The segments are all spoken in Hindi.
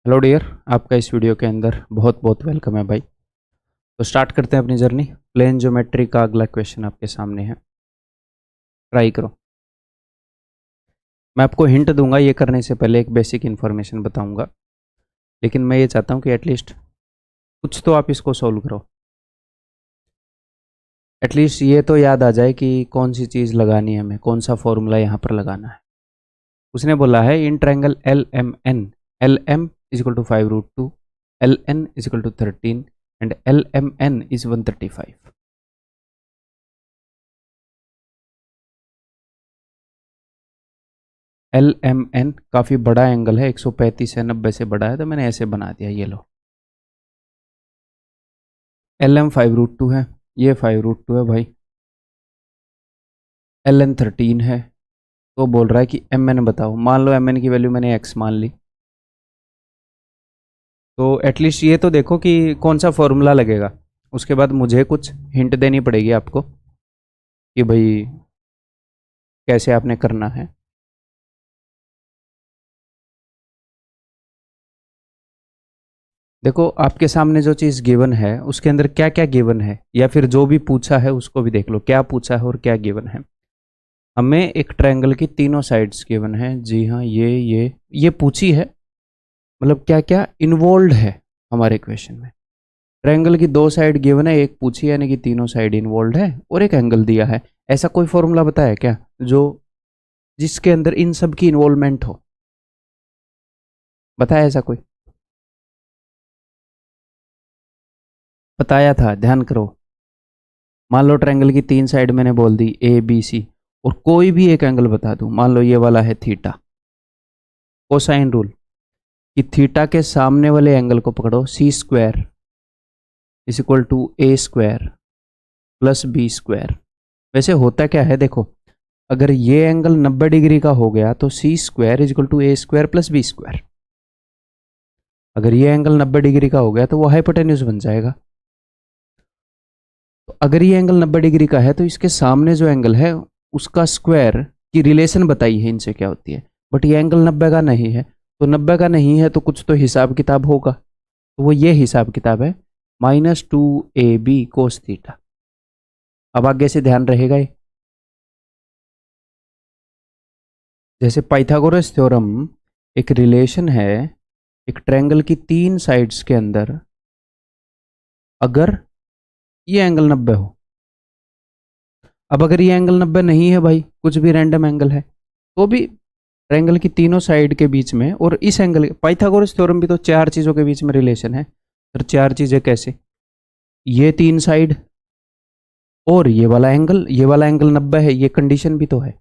हेलो डियर, आपका इस वीडियो के अंदर बहुत बहुत वेलकम है भाई। तो स्टार्ट करते हैं अपनी जर्नी। प्लेन ज्योमेट्री का अगला क्वेश्चन आपके सामने है, ट्राई करो। मैं आपको हिंट दूंगा, ये करने से पहले एक बेसिक इन्फॉर्मेशन बताऊंगा, लेकिन मैं ये चाहता हूँ कि एटलीस्ट कुछ तो आप इसको सोल्व करो। एटलीस्ट ये तो याद आ जाए कि कौन सी चीज़ लगानी है, हमें कौन सा फॉर्मूला यहाँ पर लगाना है। उसने बोला है in triangle L M N, L M is equal to 5√2, L N is equal to 13 and L M N is 135। L M N काफ़ी बड़ा एंगल है, 135 है, 90 से बड़ा है, तो मैंने ऐसे बना दिया। ये लो, एल एम 5√2 है, ये 5√2 है भाई। एल एन 13 है, तो बोल रहा है कि एम एन बताओ। मान लो एम एन की वैल्यू मैंने एक्स मान ली, तो एटलीस्ट ये तो देखो कि कौन सा फॉर्मूला लगेगा। उसके बाद मुझे कुछ हिंट देनी पड़ेगी आपको कि भाई कैसे आपने करना है। देखो, आपके सामने जो चीज़ गिवन है उसके अंदर क्या क्या गिवन है, या फिर जो भी पूछा है उसको भी देख लो, क्या पूछा है और क्या गिवन है। हमें एक ट्रायंगल की तीनों साइड्स गिवन है। जी हाँ, ये पूछी है, मतलब क्या क्या इन्वॉल्व है हमारे क्वेश्चन में। ट्रायंगल की दो साइड गिवन है, एक पूछी है, यानी कि तीनों साइड इन्वॉल्व है, और एक एंगल दिया है। ऐसा कोई फॉर्मूला बताया क्या जो जिसके अंदर इन सब की इन्वॉल्वमेंट हो? बताया ऐसा कोई? बताया था, ध्यान करो। मान लो ट्रायंगल की तीन साइड मैंने बोल दी ए बी सी, और कोई भी एक एंगल बता दूं। मान लो ये वाला है थीटा। कोसाइन रूल कि थीटा के सामने वाले एंगल को पकड़ो, c square is equal to a square plus B square. वैसे होता क्या है देखो, अगर ये एंगल 90 डिग्री का हो गया तो सी square is equal to a square plus B square. अगर ये एंगल 90 डिग्री का हो गया तो वो हाइपोटेन्यूज बन जाएगा। तो अगर ये एंगल 90 डिग्री का है तो इसके सामने जो एंगल है उसका स्क्वायर की रिलेशन बताई है इनसे क्या होती है। बट ये एंगल 90 का नहीं है, तो 90 का नहीं है तो कुछ तो हिसाब किताब होगा, तो वो ये हिसाब किताब है -2ab कोस थीटा। अब आगे से ध्यान रहेगा ये, जैसे पाइथागोरस थ्योरम एक रिलेशन है एक ट्रायंगल की तीन साइड्स के अंदर। अगर ये एंगल 90 हो, अब अगर ये एंगल 90 नहीं है भाई, कुछ भी रैंडम एंगल है, तो भी ट्रायंगल की तीनों साइड के बीच में और इस एंगल, पाइथागोरस थ्योरम भी तो चार चीज़ों के बीच में रिलेशन है। फिर चार चीज़ें कैसे? ये तीन साइड और ये वाला एंगल 90 है, ये कंडीशन भी तो है।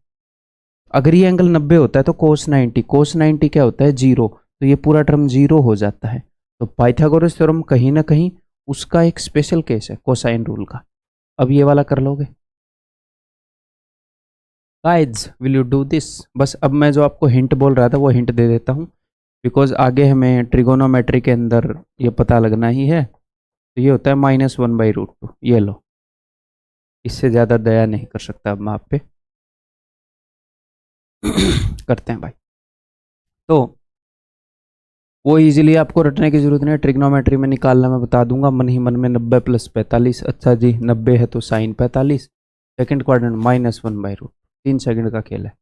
अगर ये एंगल 90 होता है तो कोस 90 क्या होता है? जीरो। तो ये पूरा टर्म जीरो हो जाता है। तो पाइथागोरस थ्योरम कहीं ना कहीं उसका एक स्पेशल केस है कोसाइन रूल का। अब ये वाला कर लोगे guides, will you do this? बस अब मैं जो आपको हिंट बोल रहा था वो हिंट दे देता हूँ, बिकॉज आगे हमें ट्रिगोनोमेट्री के अंदर ये पता लगना ही है। तो ये होता है -1/√2। ये लो, इससे ज़्यादा दया नहीं कर सकता अब मैं आप पे। करते हैं भाई। तो वो इजीली आपको रटने की जरूरत नहीं है, ट्रिग्नोमेट्री में निकालना मैं बता दूंगा मन ही मन में। 90 + 45, अच्छा जी 90 है तो साइन 45, सेकेंड क्वाड्रेंट -1/√, 3 सेकंड का खेल है।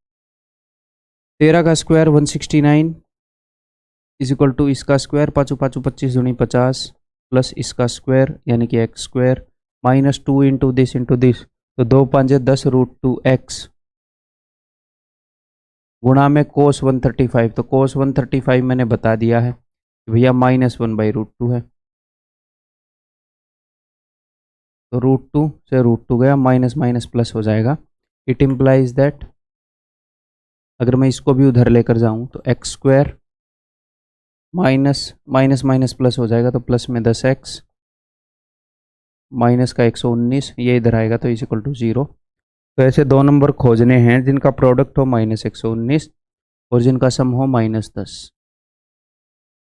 13 का स्क्वायर 169 इज इक्वल टू इसका स्क्वायर, पाँचों पाँचों 25 दूनी 50 प्लस इसका स्क्वायर यानी कि एक्स स्क्वायर -2 इंटू दिस, तो 2 5 10√2x गुणा में कोस 135। तो कोस 135 मैंने बता दिया है कि भैया -1/√2 है। तो √2 से √2 गया, माइनस माइनस प्लस हो जाएगा। इट इम्प्लाइज दैट अगर मैं इसको भी उधर लेकर जाऊं तो x square minus minus minus plus हो जाएगा, तो प्लस में 10x माइनस का 119, ये इधर आएगा तो इज इक्वल टू 0। तो ऐसे दो नंबर खोजने हैं जिनका प्रोडक्ट हो -119 और जिनका सम हो -10।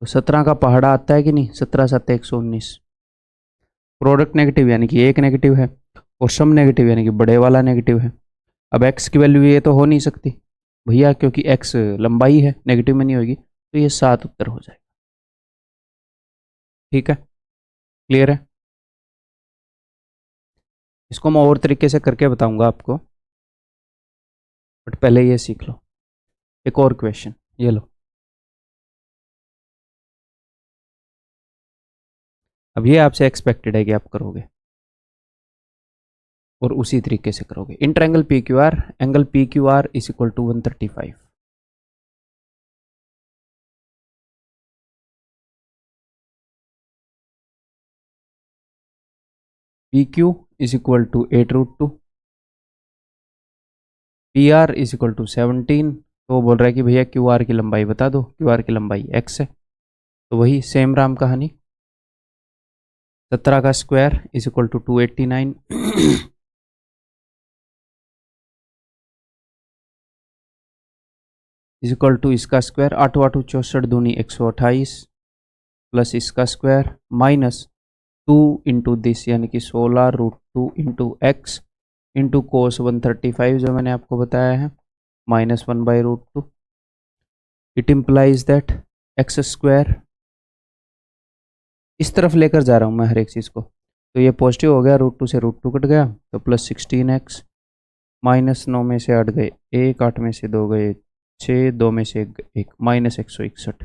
तो 17 का पहाड़ा आता है कि नहीं? 17 7 119। प्रोडक्ट नेगेटिव यानी कि एक नेगेटिव है, और सम नेगेटिव यानी कि बड़े वाला नेगेटिव है। अब x की वैल्यू ये तो हो नहीं सकती भैया, क्योंकि x लंबाई है, नेगेटिव में नहीं होगी, तो ये 7 उत्तर हो जाएगा। ठीक है, क्लियर है। इसको मैं और तरीके से करके बताऊंगा आपको, बट पहले ये सीख लो। एक और क्वेश्चन, ये लो। अब ये आपसे एक्सपेक्टेड है कि आप करोगे और उसी तरीके से करोगे। In triangle P Q R, angle P Q R is equal to 135। P Q is equal to 8√2, P R is equal to 17। तो वो बोल रहा है कि भैया क्यू आर की लंबाई बता दो, क्यू आर की लंबाई x है। तो वही सेम राम कहानी, 17 का square is equal to 289 is equal to इसका स्क्वायर 8 8 64 दूनी 128 प्लस इसका स्क्वायर माइनस 2 इंटू दिस यानी कि 16√2 इंटू एक्स इंटू कोस 135 जो मैंने आपको बताया है -1/√2। It implies that x square, इस तरफ लेकर जा रहा हूँ मैं हर एक चीज़ को, तो ये पॉजिटिव हो गया, √2 से √2 कट गया तो प्लस 16x, -9 में से 8 गए 1, 8 में से 2 गए 6, 2 में से 1 माइनस 161,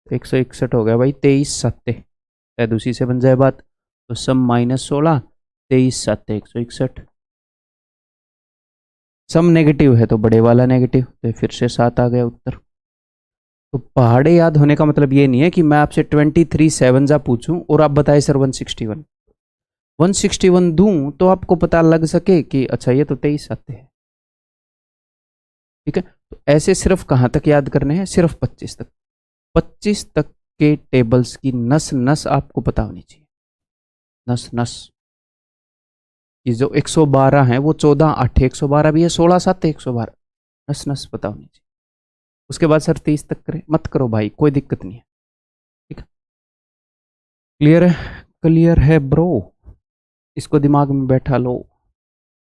161 हो गया भाई 23 7, शायद उसी से बन जाए बात। तो सम -16, 23 7 161, सम नेगेटिव है तो बड़े वाला नेगेटिव, तो फिर से 7 आ गया उत्तर। तो पहाड़े याद होने का मतलब ये नहीं है कि मैं आपसे 23 7 जा पूछूं और आप बताए सर 161 दूं तो आपको पता लग सके कि अच्छा ये तो 23 आते हैं। ठीक है, तो ऐसे सिर्फ कहां तक याद करने हैं, सिर्फ 25 तक। 25 तक के टेबल्स की नस नस आपको पता होनी चाहिए, नस नस। ये जो 112 है वो 14 8 112 भी है, 16 7 112, नस नस पता होनी चाहिए। उसके बाद सर 30 तक करें, मत करो भाई, कोई दिक्कत नहीं है। ठीक है, क्लियर है, क्लियर है ब्रो, इसको दिमाग में बैठा लो।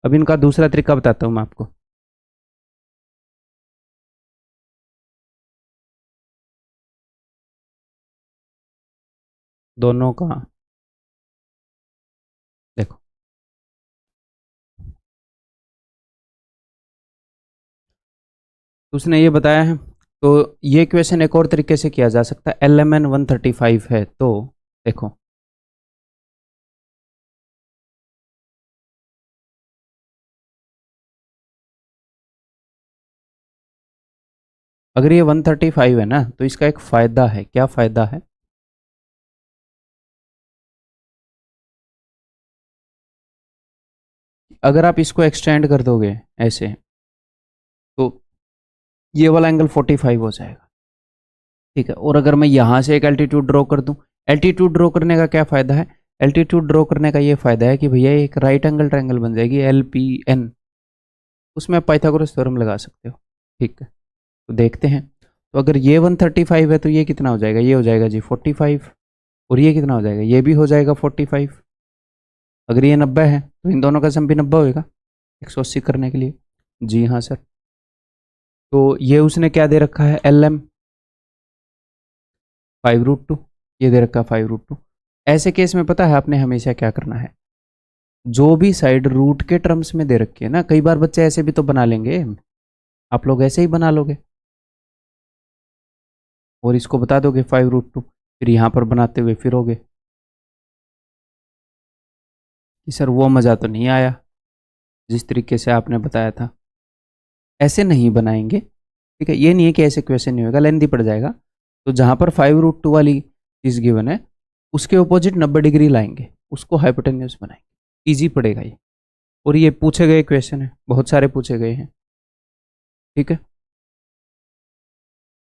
अब इनका दूसरा तरीका बताता हूं मैं आपको। दोनों का देखो, उसने ये बताया है, तो ये क्वेश्चन एक और तरीके से किया जा सकता है। LMN 135 है, तो देखो अगर ये 135 है ना, तो इसका एक फायदा है। क्या फायदा है? अगर आप इसको एक्सटेंड कर दोगे ऐसे, तो ये वाला एंगल 45 हो जाएगा। ठीक है, और अगर मैं यहां से एक एल्टीट्यूड ड्रॉ कर दूं, एल्टीट्यूड ड्रॉ करने का क्या फायदा है? एल्टीट्यूड ड्रॉ करने का ये फायदा है कि भैया एक राइट एंगल ट्रायंगल बन जाएगी LPN, उसमें आप पाइथागोरस थ्योरम लगा सकते हो। ठीक है, तो देखते हैं। तो अगर ये 135 है तो ये कितना हो जाएगा? ये हो जाएगा जी 45, और ये कितना हो जाएगा? ये भी हो जाएगा 45। अगर ये 90 है तो इन दोनों का सम भी 90 होगा 180 करने के लिए। जी हाँ सर। तो ये उसने क्या दे रखा है? LM 5√2, ये दे रखा है 5√2। ऐसे केस में पता है आपने हमेशा क्या करना है? जो भी साइड रूट के टर्म्स में दे रखी है ना, कई बार बच्चे ऐसे भी तो बना लेंगे, आप लोग ऐसे ही बना लोगे और इसको बता दोगे 5√2, फिर यहाँ पर बनाते हुए फिरोगे कि सर वो मज़ा तो नहीं आया जिस तरीके से आपने बताया था। ऐसे नहीं बनाएंगे, ठीक है? ये नहीं है कि ऐसे क्वेश्चन नहीं होगा, लेंथी पड़ जाएगा। तो जहाँ पर 5√2 वाली चीज़ गिवन है उसके अपोजिट 90 डिग्री लाएंगे, उसको हाइपोटेन्यूज बनाएंगे, ईजी पड़ेगा ये। और ये पूछे गए क्वेश्चन है, बहुत सारे पूछे गए हैं। ठीक है,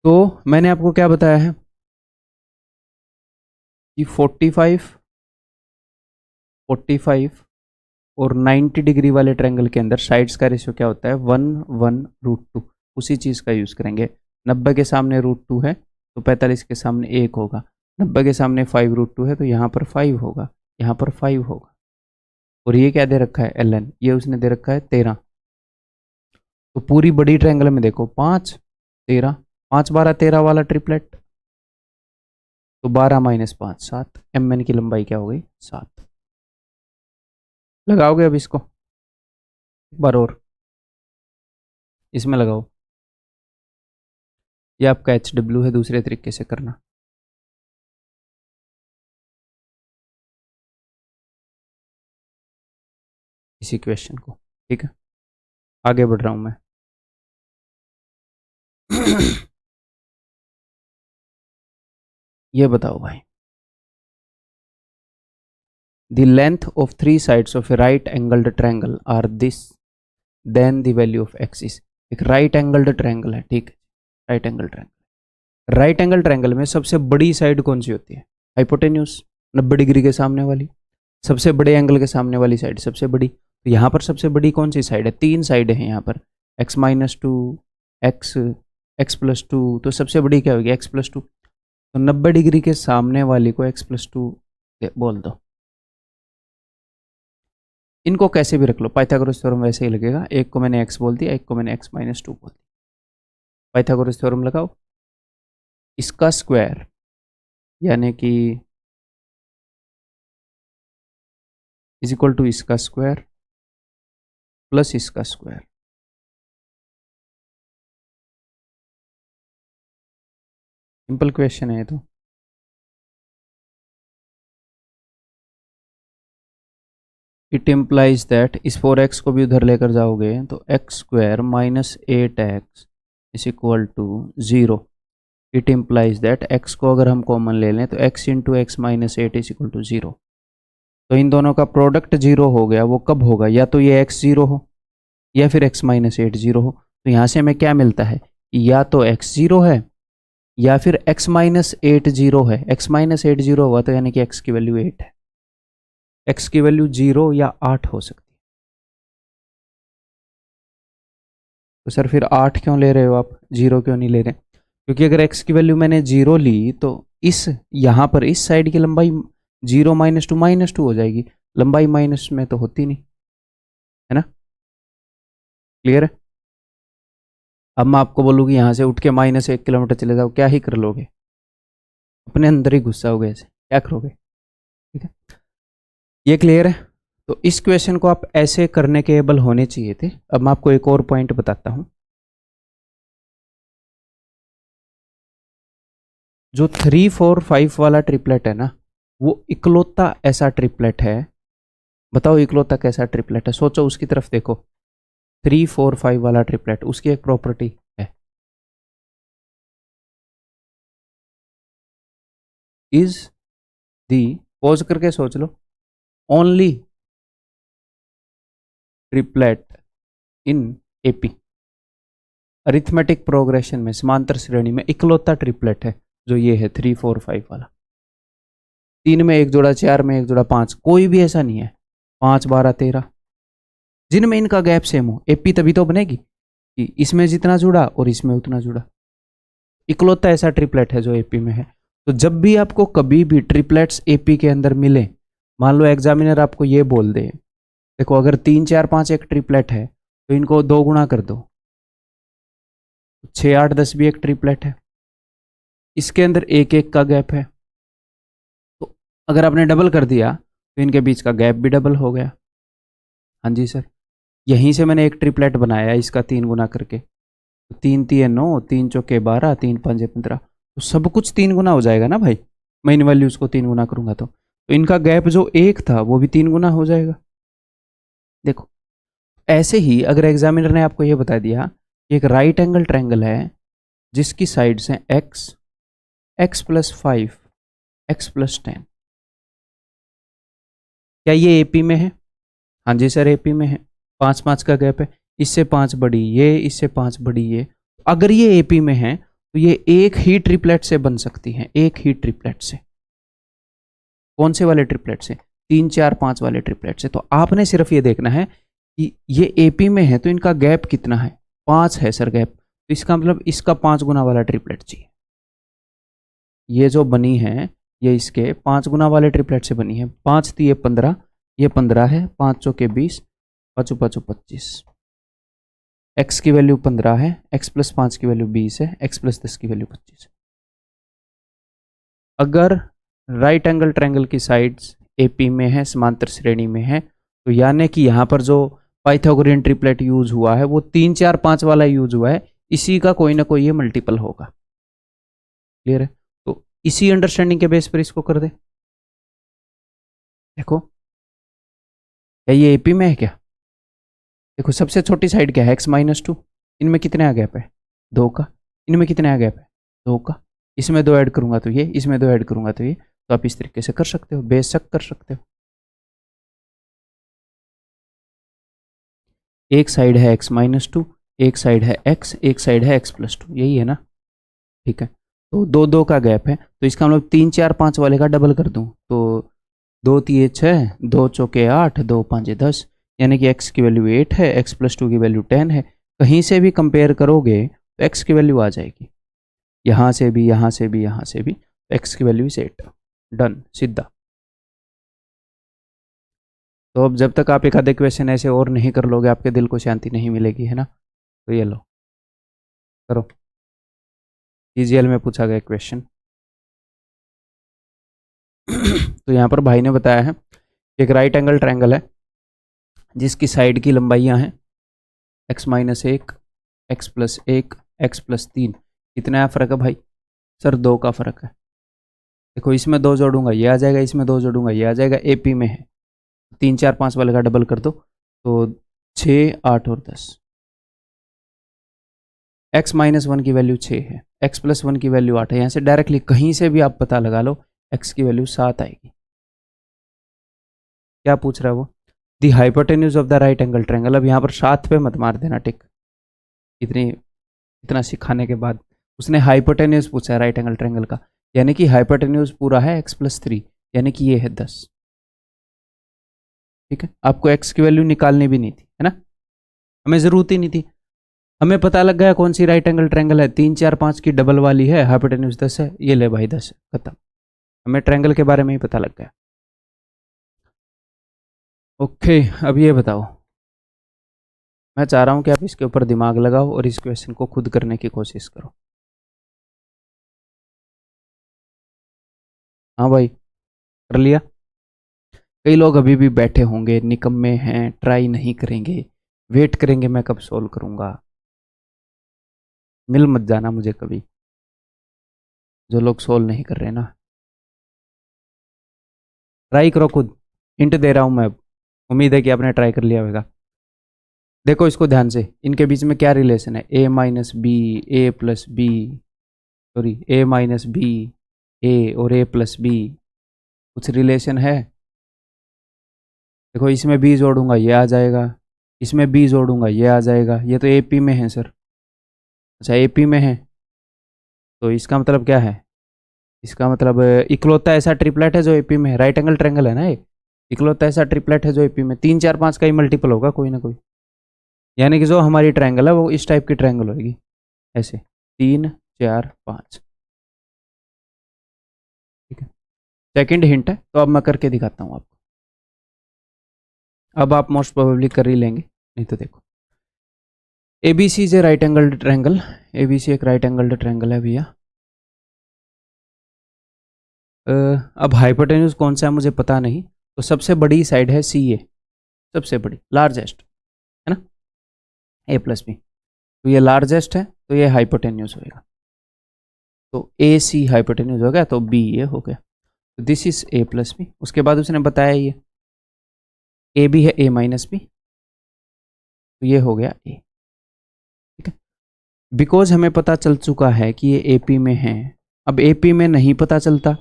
तो मैंने आपको क्या बताया है कि 45 और 90 डिग्री वाले ट्रायंगल के अंदर साइड्स का रेशियो क्या होता है? 1 1√2। उसी चीज़ का यूज़ करेंगे। 90 के सामने √2 है तो 45 के सामने 1 होगा, 90 के सामने 5√2 है तो यहाँ पर 5 होगा, यहाँ पर 5 होगा। और ये क्या दे रखा है? LN, ये उसने दे रखा है 13। तो पूरी बड़ी ट्रायंगल में देखो 5 13, 5 12 13 वाला ट्रिपलेट, तो 12 माइनस 5 7, एम एन की लंबाई क्या हो गई 7। लगाओगे अब इसको एक बार और, इसमें लगाओ, ये आपका एच डब्ल्यू है, दूसरे तरीके से करना। इसी क्वेश्चन को, ठीक है, आगे बढ़ रहा हूं मैं। ये बताओ भाई, the length of 3 sides of a right angled triangle are this, then the value of x is. एक राइट एंगल्ड ट्रायंगल है, ठीक है, right angle triangle. Right angle triangle में सबसे बड़ी साइड कौन सी होती है? हाइपोटेन्यूज, 90 डिग्री के सामने वाली, सबसे बड़े एंगल के सामने वाली साइड सबसे बड़ी। तो यहाँ पर सबसे बड़ी कौन सी साइड है? 3 साइड है यहाँ पर, x minus two, x, x plus two, तो सबसे बड़ी क्या होगी? x plus two. तो 90 डिग्री के सामने वाली को x प्लस टू बोल दो। इनको कैसे भी रख लो, पाइथागोरस थ्योरम वैसे ही लगेगा। एक को मैंने x बोल दिया, एक को मैंने x माइनस टू बोल दिया। पाइथागोरस थ्योरम लगाओ, इसका स्क्वायर यानी कि इज इक्वल टू इसका स्क्वायर प्लस इसका स्क्वायर। सिंपल क्वेश्चन है तो। इट इम्प्लाइज दैट, इस 4x को भी उधर लेकर जाओगे तो x square minus 8x is equal to 0। It implies that x को अगर हम कॉमन ले लें तो x into x minus 8 is equal to 0। तो इन दोनों का प्रोडक्ट 0 हो गया। वो कब होगा? या तो ये x 0 हो या फिर x माइनस 8 0 हो। तो यहाँ से हमें क्या मिलता है? या तो x 0 है या फिर x माइनस 8 0 है। x माइनस 8 0 हुआ तो यानी कि x की वैल्यू 8 है। x की वैल्यू 0 या 8 हो सकती है। तो सर फिर 8 क्यों ले रहे हो आप, 0 क्यों नहीं ले रहे? क्योंकि अगर x की वैल्यू मैंने 0 ली तो इस यहाँ पर इस साइड की लंबाई 0 माइनस टू हो जाएगी। लंबाई माइनस में तो होती नहीं है ना। क्लियर है? अब मैं आपको बोलूँगी यहाँ से उठ के -1 किलोमीटर चले जाओ, क्या ही कर लोगे? अपने अंदर ही घुस जाओगे, ऐसे क्या करोगे? ठीक है, ये क्लियर है? तो इस क्वेश्चन को आप ऐसे करने के एबल होने चाहिए थे। अब मैं आपको एक और पॉइंट बताता हूं। जो 3 4 5 वाला ट्रिपलेट है ना, वो इकलौता ऐसा ट्रिपलेट है। बताओ इकलौता कैसा ट्रिपलेट है? सोचो, उसकी तरफ देखो। 3 4 5 वाला ट्रिपलेट, उसकी एक प्रॉपर्टी है, इज दी, पॉज करके सोच लो, only triplet in AP. Arithmetic progression में, समांतर श्रेणी में इकलौता ट्रिपलेट है जो ये है 3 4 5 वाला। 3 में एक जोड़ा, 4 में एक जोड़ा, 5, कोई भी ऐसा नहीं है। 5 12 13 जिनमें इनका गैप सेम हो। एपी तभी तो बनेगी कि इसमें जितना जुड़ा और इसमें उतना जुड़ा। इकलौता ऐसा ट्रिपलेट है जो एपी में है। तो जब भी आपको कभी भी ट्रिपलेट्स एपी के अंदर मिले, मान लो एग्जामिनर आपको ये बोल दे, देखो अगर 3 4 5 एक ट्रिपलेट है तो इनको 2 गुना कर दो, 6 8 10 भी एक ट्रिपलेट है, इसके अंदर एक एक का गैप है। तो अगर आपने डबल कर दिया तो इनके बीच का गैप भी डबल हो गया। हाँ जी सर, यहीं से मैंने एक ट्रिपलेट बनाया इसका 3 गुना करके। तो 3 3 9, 3 चौके 12, 3 5 15, तो सब कुछ 3 गुना हो जाएगा ना भाई। मैं इन वैल्यूज को 3 गुना करूंगा तो इनका गैप जो एक था वो भी 3 गुना हो जाएगा। देखो, ऐसे ही अगर एग्जामिनर ने आपको ये बता दिया कि एक राइट एंगल ट्रायंगल है जिसकी साइड्स हैं x, x plus 5, x plus 10, क्या ये एपी में है? हाँ जी सर, एपी में है। 5 5 का गैप है, इससे 5 बड़ी ये, इससे 5 बड़ी ये। अगर ये एपी में है तो ये एक ही ट्रिपलेट से बन सकती हैं, एक ही ट्रिपलेट से। कौन से वाले ट्रिपलेट से? 3 4 5 वाले ट्रिपलेट से। तो आपने सिर्फ ये देखना है कि ये एपी में है तो इनका गैप कितना है? 5 है सर गैप, तो इसका मतलब इसका 5 गुना वाला ट्रिपलेट चाहिए। ये जो बनी है ये इसके 5 गुना वाले ट्रिपलेट से बनी है। 5 3 15, ये 15 है, 5 चौके 20, 5 5 25। एक्स की वैल्यू 15 है, एक्स प्लस 5 की वैल्यू 20 है, एक्स प्लस 10 की वैल्यू 25। अगर राइट एंगल ट्रायंगल की साइड्स एपी में है, समांतर श्रेणी में है, तो यानी कि यहाँ पर जो पाइथागोरियन ट्रिपलेट यूज हुआ है वो 3 4 5 वाला यूज हुआ है, इसी का कोई ना कोई ये मल्टीपल होगा। क्लियर है? तो इसी अंडरस्टैंडिंग के बेस पर इसको कर दे। देखो क्या ये एपी में है क्या? देखो सबसे छोटी साइड क्या है, x-2। इनमें कितने आ गैप है? 2 का। इनमें कितने आ गैप है? 2 का। इसमें 2 ऐड करूंगा तो ये, इसमें 2 ऐड करूंगा तो ये। तो आप इस तरीके से कर सकते हो, बेशक कर सकते हो। एक साइड है x-2, एक साइड है x, एक साइड है x+2, यही है ना? ठीक है, तो 2 2 का गैप है, तो इसका मतलब 3 4 5 वाले का डबल कर दूं तो 2 3 6, 2 चौके 8, 2 5 10, यानी कि x की वैल्यू 8 है, x+2 की वैल्यू 10 है। कहीं से भी कंपेयर करोगे तो x की वैल्यू आ जाएगी, यहाँ से भी, यहाँ से भी, यहाँ से भी, तो x की वैल्यू इज 8। डन, सीधा। तो अब जब तक आप एक आधे क्वेश्चन ऐसे और नहीं कर लोगे, आपके दिल को शांति नहीं मिलेगी, है ना? तो ये लो, करो। सीजीएल में पूछा गया क्वेश्चन। तो यहाँ पर भाई ने बताया है एक राइट एंगल ट्रायंगल है जिसकी साइड की लंबाइयाँ हैं x-1, x+1, x+3। कितना फ़र्क है भाई? सर 2 का फ़र्क है। देखो इसमें 2 जोड़ूंगा ये आ जाएगा, इसमें 2 जोड़ूंगा ये आ जाएगा, एपी में है। 3 4 5 वाले का डबल कर दो तो 6 8 और 10। x-1 की वैल्यू 6 है, x+1 की वैल्यू 8 है। यहाँ से डायरेक्टली कहीं से भी आप पता लगा लो, x की वैल्यू 7 आएगी। क्या पूछ रहा है वो? The hypotenuse of the right angle triangle. अब यहाँ पर 7 पे मत मार देना टिक, इतना सिखाने के बाद। उसने हाइपोटेन्यूज पूछा है राइट एंगल ट्रायंगल का, यानी कि हाइपोटेन्यूज पूरा है x+3, यानी कि ये है 10। ठीक है, आपको x की वैल्यू निकालनी भी नहीं थी, है ना? हमें ज़रूरत ही नहीं थी। हमें पता लग गया कौन सी राइट एंगल ट्रायंगल है, 3 4 5 की डबल वाली है, हाइपोटेन्यूज 10 है, ये ले भाई 10 है, खत्म। हमें ट्रायंगल के बारे में ही पता लग गया। ओके, अब ये बताओ, मैं चाह रहा हूँ कि आप इसके ऊपर दिमाग लगाओ और इस क्वेश्चन को खुद करने की कोशिश करो। हाँ भाई, कर लिया? कई लोग अभी भी बैठे होंगे, निकम्मे हैं, ट्राई नहीं करेंगे, वेट करेंगे मैं कब सोल्व करूँगा। मिल मत जाना मुझे कभी, जो लोग सोल्व नहीं कर रहे ना। ट्राई करो खुद, हिंट दे रहा हूँ मैं। उम्मीद है कि आपने ट्राई कर लिया होगा। देखो इसको ध्यान से, इनके बीच में क्या रिलेशन है? a-b, a+b, sorry a-b, a और a+b, कुछ रिलेशन है? देखो इसमें b जोड़ूंगा ये आ जाएगा, इसमें b जोड़ूंगा ये आ जाएगा, ये तो एपी में है सर। अच्छा एपी में है, तो इसका मतलब क्या है? इसका मतलब इकलौता ऐसा ट्रिपलेट है जो एपी में है। राइट एंगल ट्रायंगल है ना ये, इकलौता ऐसा ट्रिपलेट है जो एपी में 3 4 5 का ही मल्टीपल होगा कोई ना कोई। यानी कि जो हमारी ट्रायंगल है वो इस टाइप की ट्रायंगल होगी, ऐसे 3 4 5। ठीक है, सेकंड हिंट है, तो अब मैं करके दिखाता हूँ आपको। अब आप मोस्ट प्रोबेबली कर ही लेंगे, नहीं तो देखो ABC is a right angle triangle. ABC एक राइट एंगल ट्रायंगल है भैया। अब हाइपोटेन्यूज कौन सा है मुझे पता नहीं, तो सबसे बड़ी साइड है सी ए, सबसे बड़ी लार्जेस्ट, है ना? a+b, तो ये लार्जेस्ट है, तो ये हाइपोटेन्यूज होएगा। तो ए सी हाइपोटेन्यूज हो गया, तो बी ये हो गया। तो दिस इज a+b। उसके बाद उसने बताया ये ए बी है a-b, तो ये हो गया ए। ठीक है, बिकॉज हमें पता चल चुका है कि ये एपी में है। अब एपी में नहीं पता चलता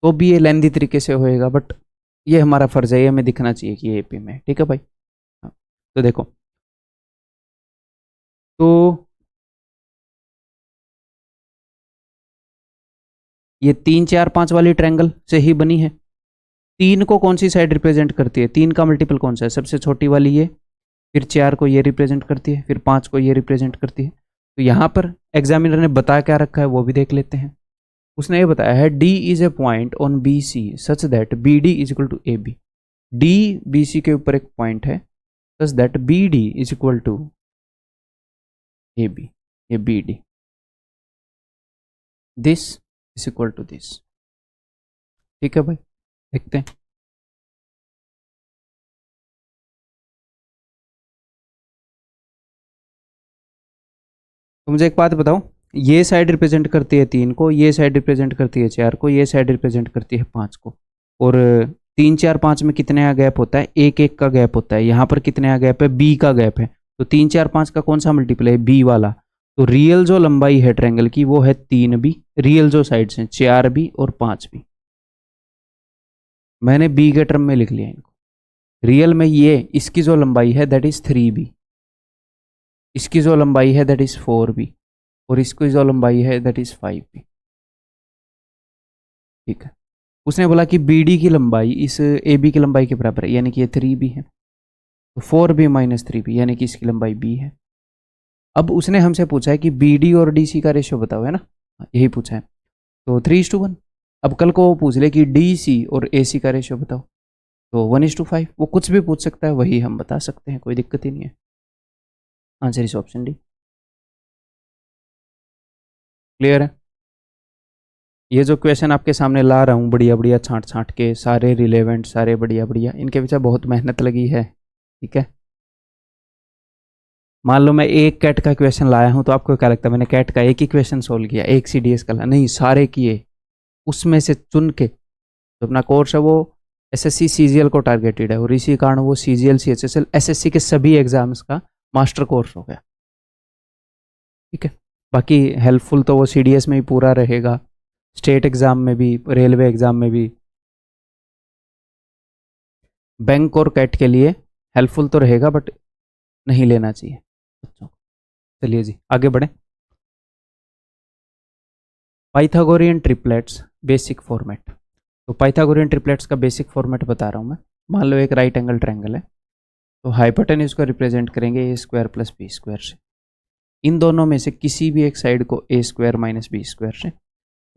तो भी ये लेंदी तरीके से होएगा, बट ये हमारा फर्ज है, ये हमें दिखना चाहिए कि ये एपी में है। ठीक है भाई, हाँ। तो देखो, तो ये 3 4 5 वाली ट्रायंगल से ही बनी है। 3 को कौन सी साइड रिप्रेजेंट करती है? 3 का मल्टीपल कौन सा है? सबसे छोटी वाली ये, फिर 4 को ये रिप्रेजेंट करती है, फिर 5 को ये रिप्रेजेंट करती है। तो यहाँ पर एग्जामिनर ने बता क्या रखा है वो भी देख लेते हैं। उसने ये बताया है D is A point on B C such that B D is equal to A B. D B C के ऊपर एक पॉइंट है such that B D is equal to A B, ये B D, this is equal to this. ठीक है भाई, देखते हैं। तो मुझे एक बात बताओ, ये साइड रिप्रेजेंट करती है 3 को, ये साइड रिप्रेजेंट करती है 4 को, ये साइड रिप्रेजेंट करती है 5 को, और 3 4 5 में कितने का गैप होता है? एक एक का गैप होता है। यहाँ पर कितने का गैप है? बी का गैप है। तो 3 4 5 का कौन सा मल्टीपल है? बी वाला। तो रियल जो लंबाई है ट्रायंगल की वो है 3b, रियल जो साइड्स हैं 4b और 5b। मैंने बी के टर्म में लिख लिया इनको। रियल में ये इसकी जो लंबाई है दैट इज 3b, इसकी जो लंबाई है दैट इज 4b, और इसकी जो लंबाई है दैट इज 5b। ठीक है। उसने बोला कि BD की लंबाई इस AB की लंबाई के बराबर है, यानी कि ये 3b है। तो 4b माइनस 3b यानी कि इसकी लंबाई b है। अब उसने हमसे पूछा है कि BD और DC का रेशियो बताओ, है ना, यही पूछा है। तो 3:1। अब कल को वो पूछ ले कि DC और AC का रेशियो बताओ, तो 1:5। वो कुछ भी पूछ सकता है, वही हम बता सकते हैं, कोई दिक्कत ही नहीं है। Answer is option D. Clear है? ये जो क्वेश्चन आपके सामने ला रहा हूँ बढ़िया बढ़िया छांट छांट के, सारे रिलेवेंट, सारे बढ़िया बढ़िया, इनके पीछे बहुत मेहनत लगी है। ठीक है। मान लो मैं एक कैट का क्वेश्चन लाया हूँ तो आपको क्या लगता है मैंने कैट का एक ही क्वेश्चन सोल्व किया, एक CDS का? नहीं, सारे किए, उसमें से चुन के। तो अपना कोर्स है वो SSC CGL को टारगेटेड है, और इसी कारण वो CGL CHSL SSC के सभी एग्जाम्स का मास्टर कोर्स हो गया। ठीक है। बाकी हेल्पफुल तो वो CDS में ही पूरा रहेगा, स्टेट एग्जाम में भी, रेलवे एग्जाम में भी, बैंक और कैट के लिए हेल्पफुल तो रहेगा, बट नहीं लेना चाहिए बच्चों। चलिए जी आगे बढ़े। Pythagorean triplets basic format. तो पाइथागोरियन ट्रिपलेट्स का बेसिक फॉर्मेट बता रहा हूँ मैं। मान लो एक राइट एंगल ट्रायंगल है, तो हाइपोटेन्यूज को रिप्रेजेंट करेंगे A² + B² से। इन दोनों में से किसी भी एक साइड को A² - B² से,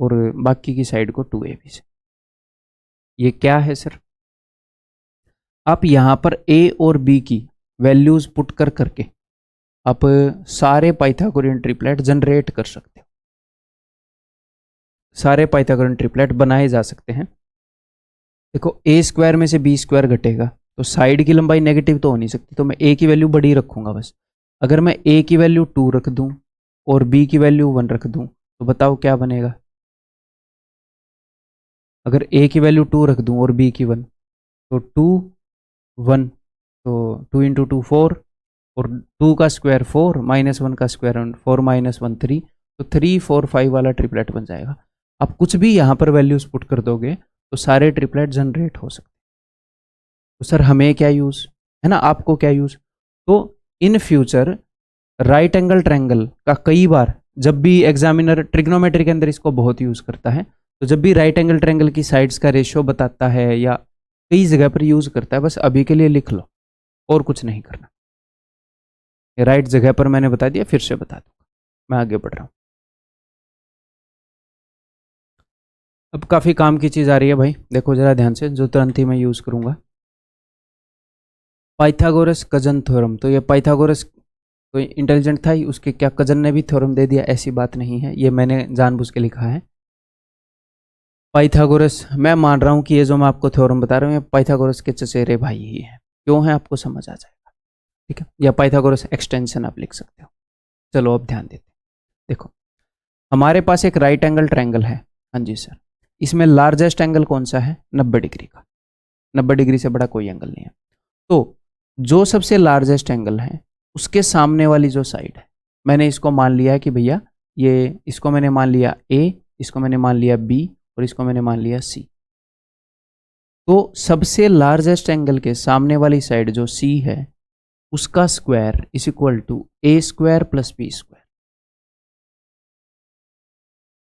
और बाकी की साइड को 2AB से। ये क्या है सर? आप यहाँ पर A और B की वैल्यूज पुट कर करके आप सारे पाइथागोरियन ट्रिपलेट जनरेट कर सकते हो, सारे पाइथागोरियन ट्रिपलेट बनाए जा सकते हैं। देखो A² में से B² घटेगा, तो साइड की लंबाई नेगेटिव तो हो नहीं सकती, तो मैं A की वैल्यू बड़ी रखूंगा बस। अगर मैं A की वैल्यू 2 रख दूं और B की वैल्यू 1 रख दूं, तो बताओ क्या बनेगा? अगर A की वैल्यू 2 रख दूं और B की 1, तो 2 1, तो 2 × 2 4, और 2 का स्क्वायर 4, -1 का स्क्वायर 4 - 1 3, तो 3 4 5 वाला ट्रिपलेट बन जाएगा। आप कुछ भी यहाँ पर वैल्यूज पुट कर दोगे तो सारे ट्रिपलेट जनरेट हो सकते। तो सर हमें क्या यूज़ है ना, आपको क्या यूज़? तो in future right angle triangle का कई बार, जब भी एग्जामिनर ट्रिग्नोमेट्री के अंदर इसको बहुत यूज़ करता है, तो जब भी राइट एंगल ट्रायंगल की साइड्स का रेशियो बताता है या कई जगह पर यूज़ करता है, बस अभी के लिए लिख लो और कुछ नहीं करना। राइट जगह पर मैंने बता दिया, फिर से बता दूंगा। मैं आगे बढ़ रहा हूँ। अब काफ़ी काम की चीज़ आ रही है भाई, देखो जरा ध्यान से, जो तुरंत ही मैं यूज़ करूँगा। Pythagoras cousin theorem. तो ये पाइथागोरस कोई इंटेलिजेंट था ही, उसके क्या कजन ने भी थ्योरम दे दिया? ऐसी बात नहीं है, ये मैंने जानबूझ के लिखा है। पाइथागोरस, मैं मान रहा हूँ कि ये जो मैं आपको थ्योरम बता रहा हूँ ये पाइथागोरस के चचेरे भाई ही हैं। क्यों है आपको समझ आ जाएगा। ठीक है, या पाइथागोरस एक्सटेंशन आप लिख सकते हो। चलो अब ध्यान देते। देखो हमारे पास एक राइट एंगल ट्रायंगल है। हाँ जी सर। इसमें लार्जेस्ट एंगल कौन सा है? 90 डिग्री का। 90 डिग्री से बड़ा कोई एंगल नहीं है। तो जो सबसे लार्जेस्ट एंगल है उसके सामने वाली जो साइड है, मैंने इसको मान लिया है कि भैया ये, इसको मैंने मान लिया A, इसको मैंने मान लिया B, और इसको मैंने मान लिया C। तो सबसे लार्जेस्ट एंगल के सामने वाली साइड जो C है उसका square is equal to A² + B²।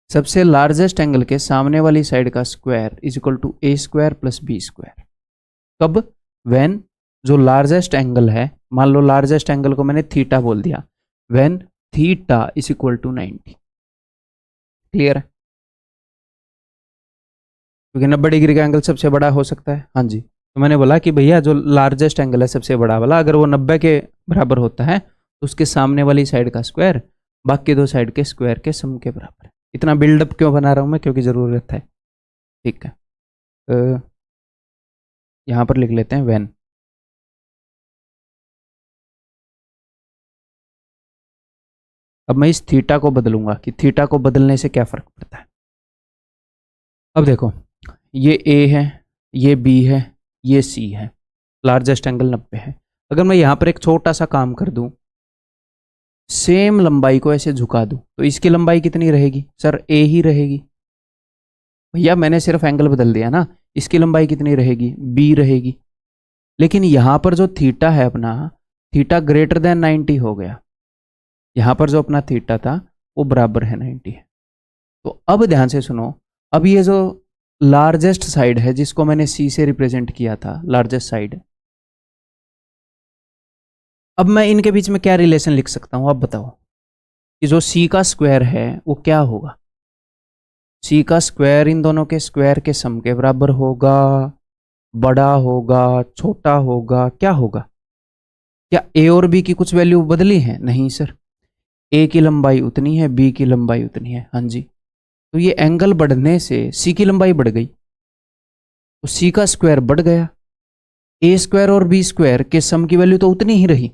सबसे लार्जेस्ट एंगल के सामने वाली साइड का square is equal to A² + B²। कब? व्हेन जो लार्जेस्ट एंगल है, मान लो लार्जेस्ट एंगल को मैंने थीटा बोल दिया, when theta is equal to 90। Clear है? क्योंकि 90 डिग्री का एंगल सबसे बड़ा हो सकता है। हाँ जी, तो मैंने बोला कि भैया जो लार्जेस्ट एंगल है सबसे बड़ा वाला, अगर वो 90 के बराबर होता है तो उसके सामने वाली साइड का स्क्वायर बाकी दो साइड के स्क्वायर के सम के बराबर है। इतना बिल्डअप क्यों बना रहा हूँ मैं? क्योंकि ज़रूरत है। ठीक है, यहाँ पर लिख लेते हैं व्हेन। अब मैं इस थीटा को बदलूंगा कि थीटा को बदलने से क्या फर्क पड़ता है। अब देखो, ये ए है, ये बी है, ये सी है, लार्जेस्ट एंगल 90 है। अगर मैं यहाँ पर एक छोटा सा काम कर दूं, सेम लंबाई को ऐसे झुका दूं, तो इसकी लंबाई कितनी रहेगी सर? ए ही रहेगी। भैया मैंने सिर्फ एंगल बदल दिया ना, इसकी लंबाई कितनी रहेगी? बी रहेगी। लेकिन यहाँ पर जो थीटा है अपना, थीटा ग्रेटर देन 90 हो गया। यहाँ पर जो अपना थीटा था वो बराबर है 90 है। तो अब ध्यान से सुनो, अब ये जो लार्जेस्ट साइड है जिसको मैंने सी से रिप्रेजेंट किया था, लार्जेस्ट साइड, अब मैं इनके बीच में क्या रिलेशन लिख सकता हूं? अब बताओ कि जो सी का स्क्वायर है वो क्या होगा? सी का स्क्वायर इन दोनों के स्क्वायर के सम के बराबर होगा, बड़ा होगा, छोटा होगा, क्या होगा? क्या ए और बी की कुछ वैल्यू बदली है? नहीं सर, ए की लंबाई उतनी है, बी की लंबाई उतनी है। हाँ जी, तो ये एंगल बढ़ने से सी की लंबाई बढ़ गई, तो सी का स्क्वायर बढ़ गया। ए स्क्वायर और बी स्क्वायर के सम की वैल्यू तो उतनी ही रही,